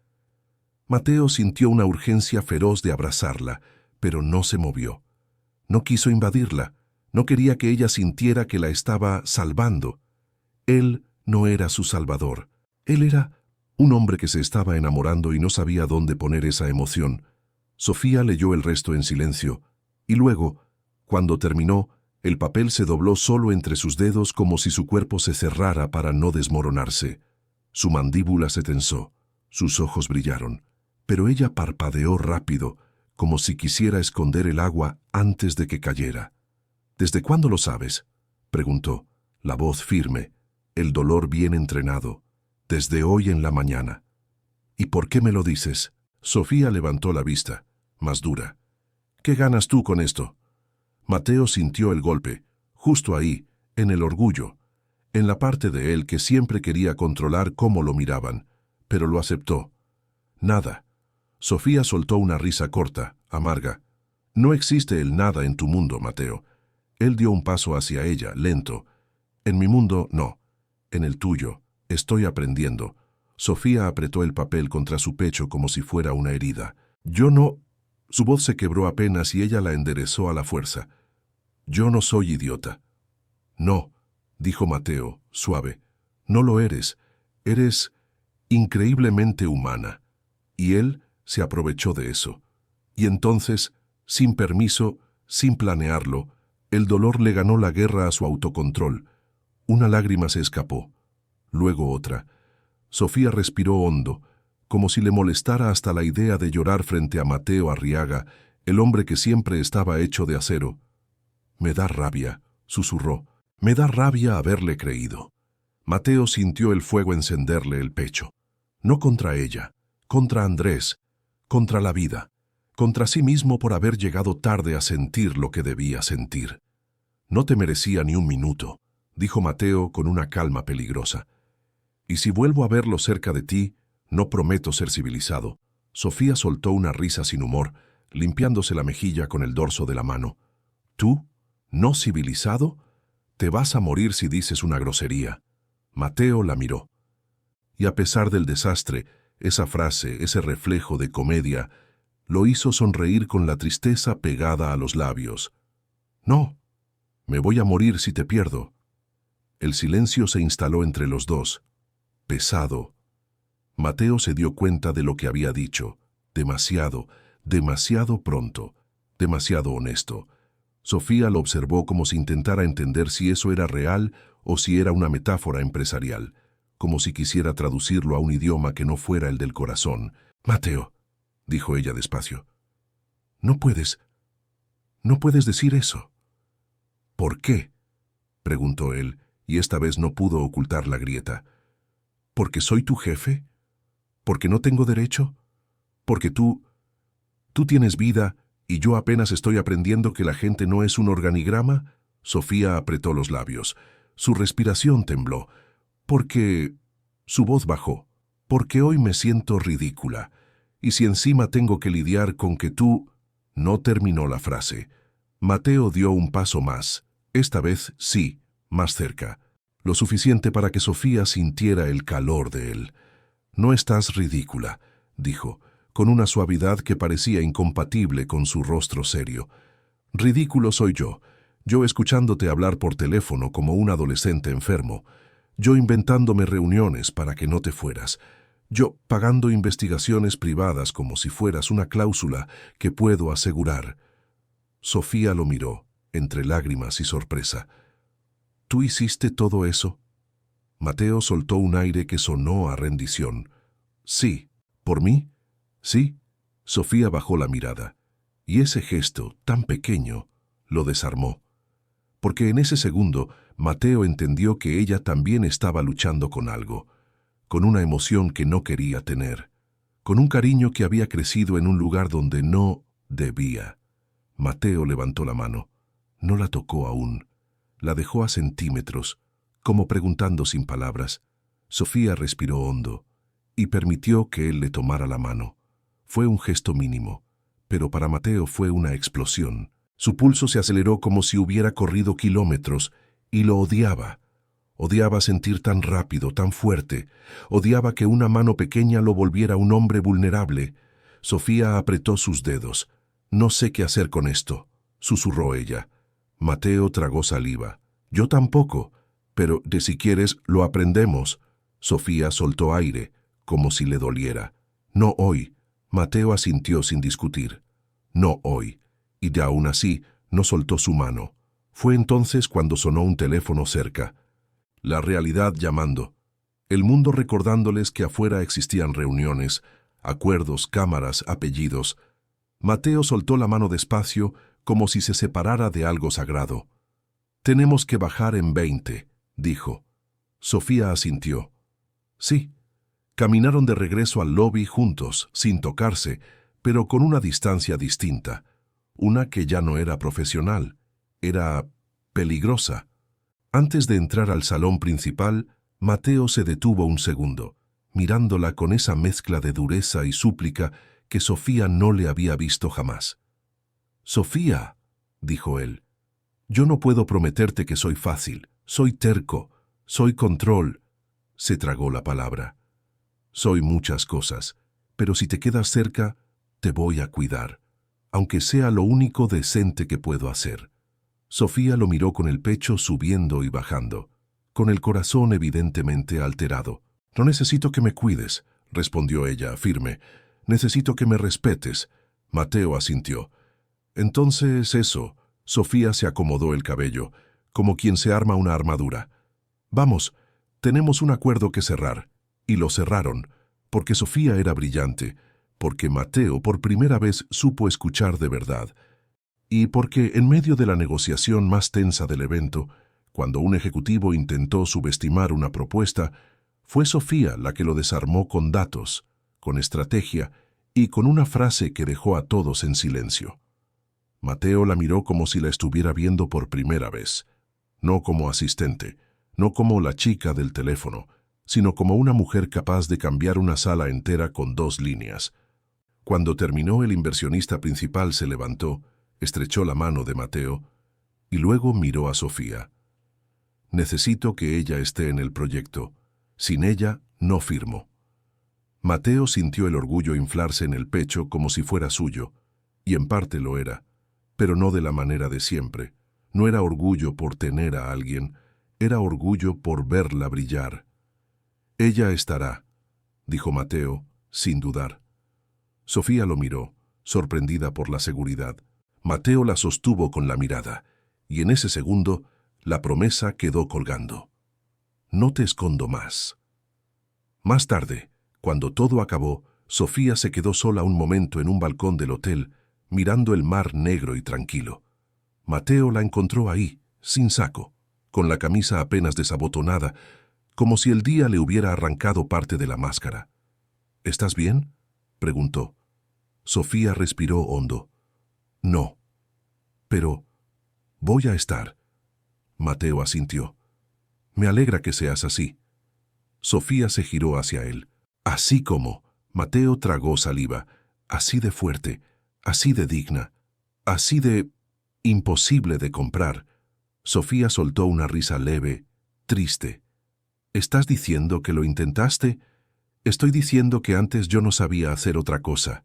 Mateo sintió una urgencia feroz de abrazarla, pero no se movió. No quiso invadirla, no quería que ella sintiera que la estaba salvando. Él no era su salvador. Él era un hombre que se estaba enamorando y no sabía dónde poner esa emoción. Sofía leyó el resto en silencio, y luego, cuando terminó, el papel se dobló solo entre sus dedos como si su cuerpo se cerrara para no desmoronarse. Su mandíbula se tensó, sus ojos brillaron, pero ella parpadeó rápido, como si quisiera esconder el agua antes de que cayera. «¿Desde cuándo lo sabes?», preguntó, la voz firme, el dolor bien entrenado. «Desde hoy en la mañana». «¿Y por qué me lo dices?». Sofía levantó la vista, más dura. «¿Qué ganas tú con esto?». Mateo sintió el golpe, justo ahí, en el orgullo, en la parte de él que siempre quería controlar cómo lo miraban, pero lo aceptó. «Nada». Sofía soltó una risa corta, amarga. «No existe el nada en tu mundo, Mateo». Él dio un paso hacia ella, lento. «En mi mundo, no. En el tuyo. Estoy aprendiendo». Sofía apretó el papel contra su pecho como si fuera una herida. «Yo no...». Su voz se quebró apenas y ella la enderezó a la fuerza. «Yo no soy idiota». «No», dijo Mateo, suave. «No lo eres. Eres increíblemente humana». Y él se aprovechó de eso. Y entonces, sin permiso, sin planearlo, el dolor le ganó la guerra a su autocontrol. Una lágrima se escapó. Luego otra. Sofía respiró hondo, como si le molestara hasta la idea de llorar frente a Mateo Arriaga, el hombre que siempre estaba hecho de acero. «Me da rabia», susurró. «Me da rabia haberle creído». Mateo sintió el fuego encenderle el pecho. No contra ella, contra Andrés, contra la vida, contra sí mismo por haber llegado tarde a sentir lo que debía sentir. «No te merecía ni un minuto», dijo Mateo con una calma peligrosa. «Y si vuelvo a verlo cerca de ti, no prometo ser civilizado». Sofía soltó una risa sin humor, limpiándose la mejilla con el dorso de la mano. «¿Tú? ¿No civilizado? Te vas a morir si dices una grosería». Mateo la miró. Y a pesar del desastre, esa frase, ese reflejo de comedia, lo hizo sonreír con la tristeza pegada a los labios. «No», Me voy a morir si te pierdo. El silencio se instaló entre los dos. Pesado. Mateo se dio cuenta de lo que había dicho. Demasiado, demasiado pronto, demasiado honesto. Sofía lo observó como si intentara entender si eso era real o si era una metáfora empresarial, como si quisiera traducirlo a un idioma que no fuera el del corazón. Mateo, dijo ella despacio, no puedes decir eso. ¿Por qué? Preguntó él, y esta vez no pudo ocultar la grieta. ¿Porque soy tu jefe? ¿Porque no tengo derecho? ¿Porque tú tienes vida y yo apenas estoy aprendiendo que la gente no es un organigrama? Sofía apretó los labios. Su respiración tembló. Porque su voz bajó. Porque hoy me siento ridícula. Y si encima tengo que lidiar con que tú... No terminó la frase. Mateo dio un paso más. Esta vez sí, más cerca. Lo suficiente para que Sofía sintiera el calor de él. No estás ridícula, dijo, con una suavidad que parecía incompatible con su rostro serio. Ridículo soy yo escuchándote hablar por teléfono como un adolescente enfermo, yo inventándome reuniones para que no te fueras, yo pagando investigaciones privadas como si fueras una cláusula que puedo asegurar. Sofía lo miró, entre lágrimas y sorpresa. ¿Tú hiciste todo eso? Mateo soltó un aire que sonó a rendición. Sí. ¿Por mí? Sí. Sofía bajó la mirada, y ese gesto, tan pequeño, lo desarmó. Porque en ese segundo, Mateo entendió que ella también estaba luchando con algo, con una emoción que no quería tener, con un cariño que había crecido en un lugar donde no debía. Mateo levantó la mano. No la tocó aún. La dejó a centímetros, como preguntando sin palabras. Sofía respiró hondo y permitió que él le tomara la mano. Fue un gesto mínimo, pero para Mateo fue una explosión. Su pulso se aceleró como si hubiera corrido kilómetros y lo odiaba. Odiaba sentir tan rápido, tan fuerte. Odiaba que una mano pequeña lo volviera un hombre vulnerable. Sofía apretó sus dedos. No sé qué hacer con esto, susurró ella. Mateo tragó saliva. Yo tampoco, pero de si quieres lo aprendemos. Sofía soltó aire, como si le doliera. No hoy. Mateo asintió sin discutir. No hoy. Y de aún así, no soltó su mano. Fue entonces cuando sonó un teléfono cerca. La realidad llamando. El mundo recordándoles que afuera existían reuniones, acuerdos, cámaras, apellidos. Mateo soltó la mano despacio, como si se separara de algo sagrado. «Tenemos que bajar en 20», dijo. Sofía asintió. Sí. Caminaron de regreso al lobby juntos, sin tocarse, pero con una distancia distinta. Una que ya no era profesional, era peligrosa. Antes de entrar al salón principal, Mateo se detuvo un segundo, mirándola con esa mezcla de dureza y súplica que Sofía no le había visto jamás. «Sofía», dijo él, «yo no puedo prometerte que soy fácil, soy terco, soy control». Se tragó la palabra. «Soy muchas cosas, pero si te quedas cerca, te voy a cuidar, aunque sea lo único decente que puedo hacer». Sofía lo miró con el pecho subiendo y bajando, con el corazón evidentemente alterado. «No necesito que me cuides», respondió ella, firme. «Necesito que me respetes». Mateo asintió. «Entonces eso». Sofía se acomodó el cabello, como quien se arma una armadura. «Vamos, tenemos un acuerdo que cerrar». Y lo cerraron, porque Sofía era brillante, porque Mateo por primera vez supo escuchar de verdad, y porque en medio de la negociación más tensa del evento, cuando un ejecutivo intentó subestimar una propuesta, fue Sofía la que lo desarmó con datos, con estrategia y con una frase que dejó a todos en silencio. Mateo la miró como si la estuviera viendo por primera vez, no como asistente, no como la chica del teléfono, sino como una mujer capaz de cambiar una sala entera con 2 líneas. Cuando terminó, el inversionista principal se levantó, estrechó la mano de Mateo y luego miró a Sofía. «Necesito que ella esté en el proyecto. Sin ella, no firmo». Mateo sintió el orgullo inflarse en el pecho como si fuera suyo, y en parte lo era, pero no de la manera de siempre, No era orgullo por tener a alguien, era orgullo por verla brillar. «Ella estará», dijo Mateo, sin dudar. Sofía lo miró, sorprendida por la seguridad. Mateo la sostuvo con la mirada, y en ese segundo la promesa quedó colgando. «No te escondo más». Más tarde, cuando todo acabó, Sofía se quedó sola un momento en un balcón del hotel, mirando el mar negro y tranquilo. Mateo la encontró ahí, sin saco, con la camisa apenas desabotonada, como si el día le hubiera arrancado parte de la máscara. «¿Estás bien?», preguntó. Sofía respiró hondo. «No. Pero voy a estar». Mateo asintió. «Me alegra que seas así». Sofía se giró hacia él. «Así como». Mateo tragó saliva. «Así de fuerte, así de digna, así de imposible de comprar». Sofía soltó una risa leve, triste. «¿Estás diciendo que lo intentaste?» «Estoy diciendo que antes yo no sabía hacer otra cosa».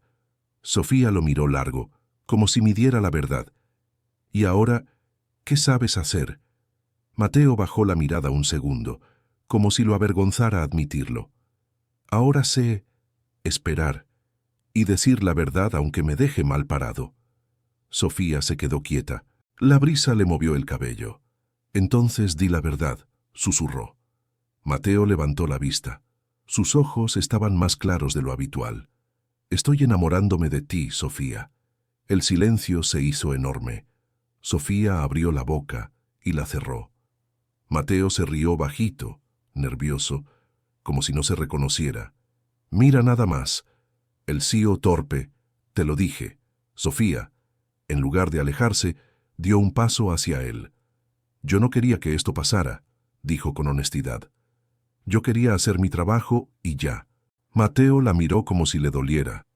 Sofía lo miró largo, como si midiera la verdad. «¿Y ahora qué sabes hacer?» Mateo bajó la mirada un segundo, como si lo avergonzara admitirlo. «Ahora sé esperar y decir la verdad aunque me deje mal parado». Sofía se quedó quieta. La brisa le movió el cabello. «Entonces di la verdad», susurró. Mateo levantó la vista. Sus ojos estaban más claros de lo habitual. «Estoy enamorándome de ti, Sofía». El silencio se hizo enorme. Sofía abrió la boca y la cerró. Mateo se rió bajito, nervioso, como si no se reconociera. «Mira nada más. El sío torpe. Te lo dije». Sofía, en lugar de alejarse, dio un paso hacia él. «Yo no quería que esto pasara», dijo con honestidad. «Yo quería hacer mi trabajo y ya». Mateo la miró como si le doliera.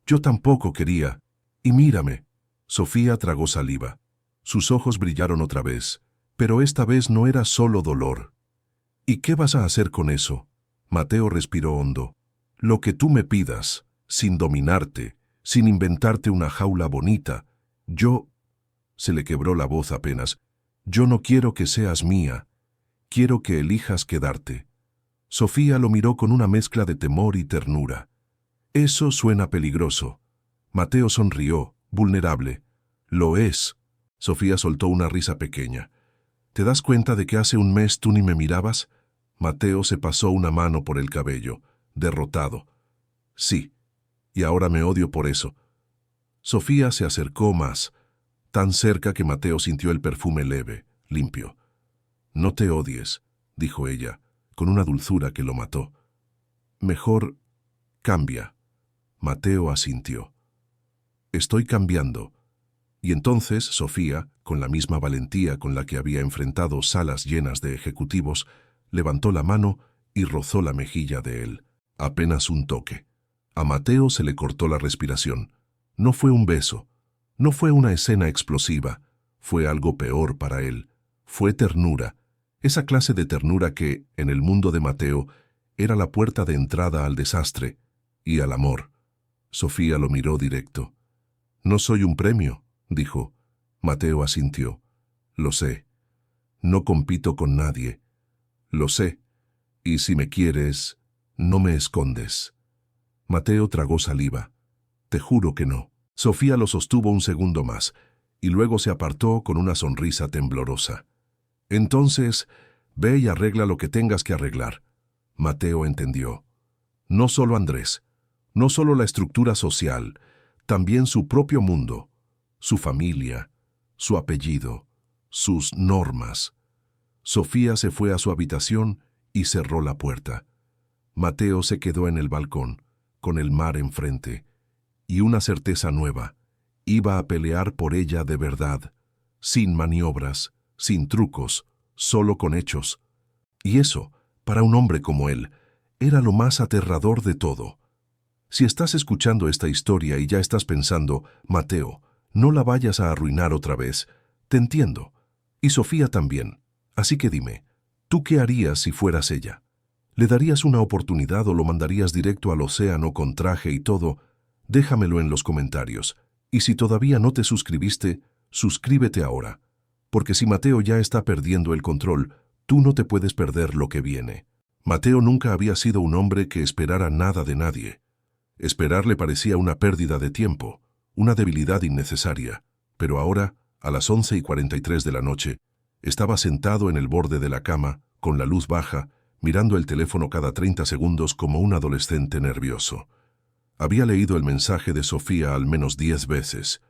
«Yo tampoco quería. Y mírame». Sofía tragó saliva. Sus ojos brillaron otra vez, pero esta vez no era solo dolor. «¿Y qué vas a hacer con eso?» Mateo respiró hondo. «Lo que tú me pidas, sin dominarte, sin inventarte una jaula bonita. Yo...» Se le quebró la voz apenas. «Yo no quiero que seas mía. Quiero que elijas quedarte». Sofía lo miró con una mezcla de temor y ternura. «Eso suena peligroso». Mateo sonrió, vulnerable. «Lo es». Sofía soltó una risa pequeña. «¿Te das cuenta de que hace un mes tú ni me mirabas?» Mateo se pasó una mano por el cabello, derrotado. «Sí, y ahora me odio por eso». Sofía se acercó más, tan cerca que Mateo sintió el perfume leve, limpio. «No te odies», dijo ella, con una dulzura que lo mató. «Mejor cambia». Mateo asintió. «Estoy cambiando». Y entonces Sofía, con la misma valentía con la que había enfrentado salas llenas de ejecutivos, levantó la mano y rozó la mejilla de él. Apenas un toque. A Mateo se le cortó la respiración. No fue un beso, no fue una escena explosiva, fue algo peor para él. Fue ternura, esa clase de ternura que, en el mundo de Mateo, era la puerta de entrada al desastre y al amor. Sofía lo miró directo. «No soy un premio», dijo. Mateo asintió. «Lo sé. No compito con nadie. Lo sé. Y si me quieres, no me escondes». Mateo tragó saliva. «Te juro que no». Sofía lo sostuvo un segundo más, y luego se apartó con una sonrisa temblorosa. «Entonces, ve y arregla lo que tengas que arreglar». Mateo entendió. No solo Andrés, no solo la estructura social, también su propio mundo, su familia, su apellido, sus normas. Sofía se fue a su habitación y cerró la puerta. Mateo se quedó en el balcón, con el mar enfrente, y una certeza nueva. Iba a pelear por ella de verdad, sin maniobras, sin trucos, solo con hechos. Y eso, para un hombre como él, era lo más aterrador de todo. Si estás escuchando esta historia y ya estás pensando, Mateo, no la vayas a arruinar otra vez, te entiendo. Y Sofía también. Así que dime, ¿tú qué harías si fueras ella? ¿Le darías una oportunidad o lo mandarías directo al océano con traje y todo? Déjamelo en los comentarios. Y si todavía no te suscribiste, suscríbete ahora. porque si Mateo ya está perdiendo el control, tú no te puedes perder lo que viene. Mateo nunca había sido un hombre que esperara nada de nadie. Esperar le parecía una pérdida de tiempo, una debilidad innecesaria, pero ahora, a las 11:43 de la noche, estaba sentado en el borde de la cama, con la luz baja, mirando el teléfono cada 30 segundos como un adolescente nervioso. Había leído el mensaje de Sofía al menos 10 veces.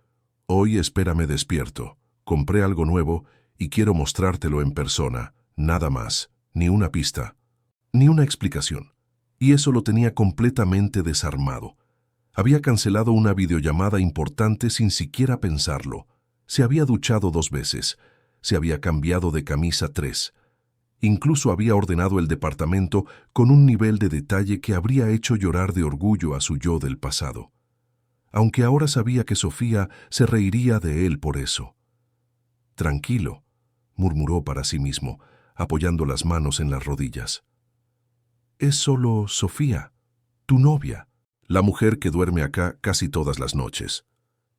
Hoy espérame despierto. Compré algo nuevo y quiero mostrártelo en persona. Nada más, ni una pista, ni una explicación. Y eso lo tenía completamente desarmado. Había cancelado una videollamada importante sin siquiera pensarlo. Se había duchado 2 veces. Se había cambiado de camisa 3. Incluso había ordenado el departamento con un nivel de detalle que habría hecho llorar de orgullo a su yo del pasado. Aunque ahora sabía que Sofía se reiría de él por eso. Tranquilo, murmuró para sí mismo, apoyando las manos en las rodillas. Es solo Sofía, tu novia, la mujer que duerme acá casi todas las noches.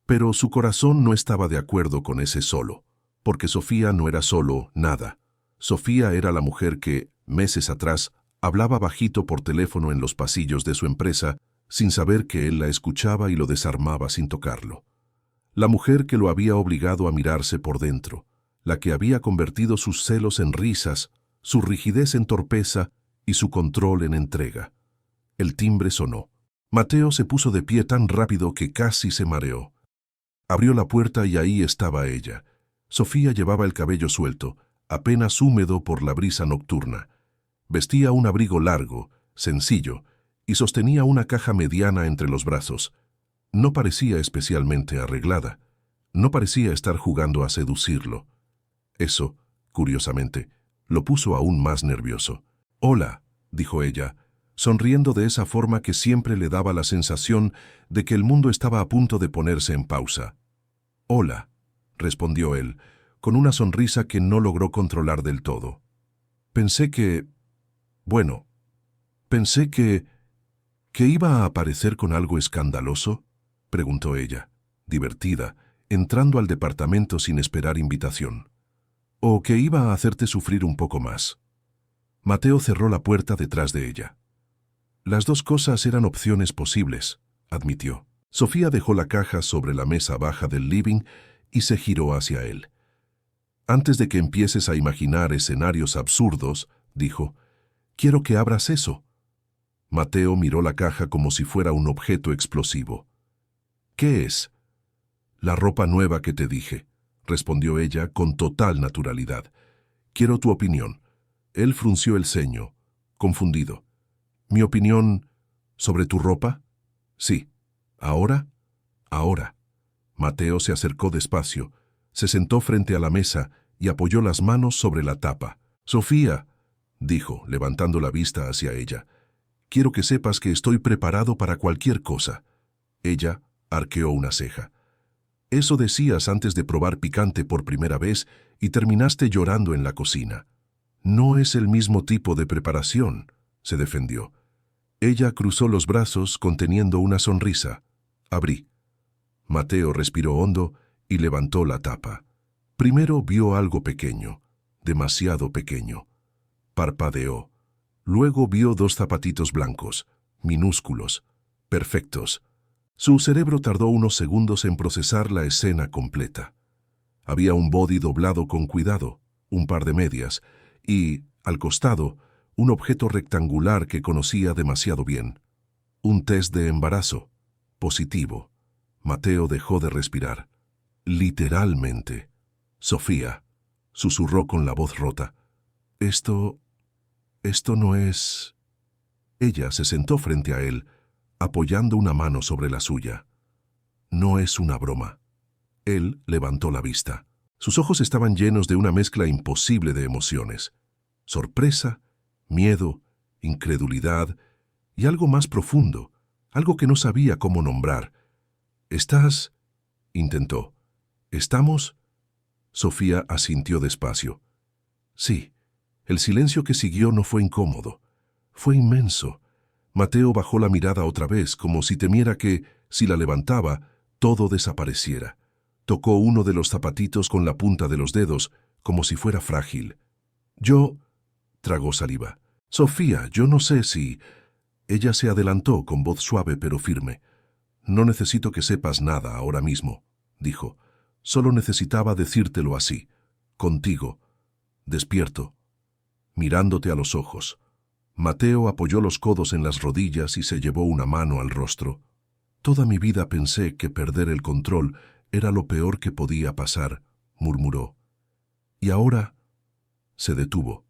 Pero su corazón no estaba de acuerdo con ese solo, porque Sofía no era solo nada. Sofía era la mujer que, meses atrás, hablaba bajito por teléfono en los pasillos de su empresa, sin saber que él la escuchaba y lo desarmaba sin tocarlo. La mujer que lo había obligado a mirarse por dentro, la que había convertido sus celos en risas, su rigidez en torpeza y su control en entrega. El timbre sonó. Mateo se puso de pie tan rápido que casi se mareó. Abrió la puerta y ahí estaba ella. Sofía llevaba el cabello suelto, apenas húmedo por la brisa nocturna. Vestía un abrigo largo, sencillo, y sostenía una caja mediana entre los brazos. No parecía especialmente arreglada. No parecía estar jugando a seducirlo. Eso, curiosamente, lo puso aún más nervioso. «Hola», dijo ella, sonriendo de esa forma que siempre le daba la sensación de que el mundo estaba a punto de ponerse en pausa. «Hola», respondió él, con una sonrisa que no logró controlar del todo. «Pensé que... bueno, pensé que iba a aparecer con algo escandaloso», preguntó ella, divertida, entrando al departamento sin esperar invitación. «O que iba a hacerte sufrir un poco más». Mateo cerró la puerta detrás de ella. Las dos cosas eran opciones posibles, admitió. Sofía dejó la caja sobre la mesa baja del living y se giró hacia él. «Antes de que empieces a imaginar escenarios absurdos», dijo, «quiero que abras eso». Mateo miró la caja como si fuera un objeto explosivo. «¿Qué es?» «La ropa nueva que te dije», respondió ella con total naturalidad. «Quiero tu opinión». Él frunció el ceño, confundido. «¿Mi opinión sobre tu ropa?» «Sí». «¿Ahora?» «Ahora». Mateo se acercó despacio, se sentó frente a la mesa y apoyó las manos sobre la tapa. «Sofía», dijo, levantando la vista hacia ella, «quiero que sepas que estoy preparado para cualquier cosa». Ella arqueó una ceja. «Eso decías antes de probar picante por primera vez y terminaste llorando en la cocina». «No es el mismo tipo de preparación», se defendió. Ella cruzó los brazos conteniendo una sonrisa. «Abrí». Mateo respiró hondo y levantó la tapa. Primero vio algo pequeño, demasiado pequeño. Parpadeó. Luego vio 2 zapatitos blancos, minúsculos, perfectos. Su cerebro tardó unos segundos en procesar la escena completa. Había un body doblado con cuidado, un par de medias, y, al costado, un objeto rectangular que conocía demasiado bien. Un test de embarazo. Positivo. Mateo dejó de respirar. Literalmente. «Sofía», susurró con la voz rota. Esto no es...». Ella se sentó frente a él, apoyando una mano sobre la suya. «No es una broma». Él levantó la vista. Sus ojos estaban llenos de una mezcla imposible de emociones. Sorpresa, miedo, incredulidad y algo más profundo, algo que no sabía cómo nombrar. «¿Estás...?» intentó. «¿Estamos...?» Sofía asintió despacio. «Sí». El silencio que siguió no fue incómodo. Fue inmenso. Mateo bajó la mirada otra vez, como si temiera que, si la levantaba, todo desapareciera. Tocó uno de los zapatitos con la punta de los dedos, como si fuera frágil. Yo... tragó saliva. Sofía, yo no sé si... Ella se adelantó con voz suave pero firme. No necesito que sepas nada ahora mismo, dijo. Solo necesitaba decírtelo así, contigo, despierto, mirándote a los ojos. Mateo apoyó los codos en las rodillas y se llevó una mano al rostro. Toda mi vida pensé que perder el control era lo peor que podía pasar, murmuró. Y ahora... Se detuvo.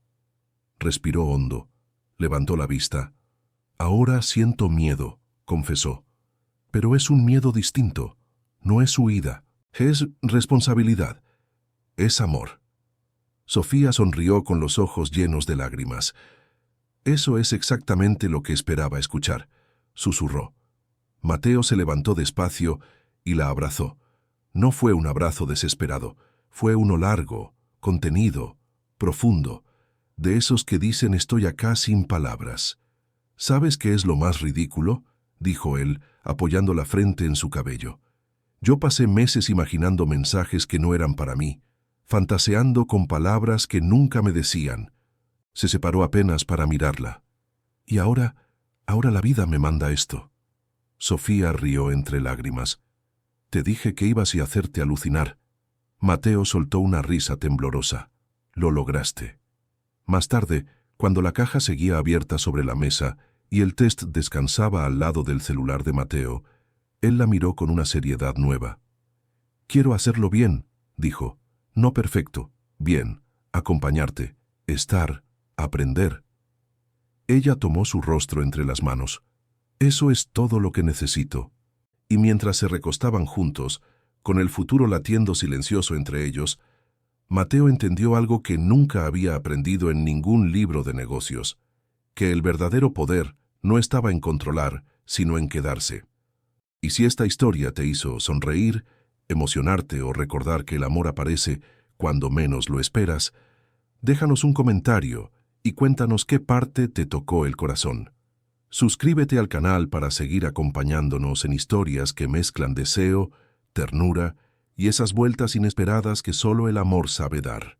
Respiró hondo. Levantó la vista. Ahora siento miedo, confesó. Pero es un miedo distinto. No es huida. Es responsabilidad. Es amor. Sofía sonrió con los ojos llenos de lágrimas. Eso es exactamente lo que esperaba escuchar, susurró. Mateo se levantó despacio y la abrazó. No fue un abrazo desesperado, fue uno largo, contenido, profundo, de esos que dicen estoy acá sin palabras. ¿Sabes qué es lo más ridículo?, dijo él, apoyando la frente en su cabello. Yo pasé meses imaginando mensajes que no eran para mí, fantaseando con palabras que nunca me decían. Se separó apenas para mirarla. Y ahora la vida me manda esto. Sofía rió entre lágrimas. Te dije que ibas a hacerte alucinar. Mateo soltó una risa temblorosa. Lo lograste. Más tarde, cuando la caja seguía abierta sobre la mesa y el test descansaba al lado del celular de Mateo, él la miró con una seriedad nueva. Quiero hacerlo bien, dijo. No perfecto, bien, acompañarte, estar, aprender. Ella tomó su rostro entre las manos. Eso es todo lo que necesito. Y mientras se recostaban juntos, con el futuro latiendo silencioso entre ellos, Mateo entendió algo que nunca había aprendido en ningún libro de negocios, que el verdadero poder no estaba en controlar, sino en quedarse. Y si esta historia te hizo sonreír, emocionarte o recordar que el amor aparece cuando menos lo esperas, déjanos un comentario y cuéntanos qué parte te tocó el corazón. Suscríbete al canal para seguir acompañándonos en historias que mezclan deseo, ternura y esas vueltas inesperadas que solo el amor sabe dar.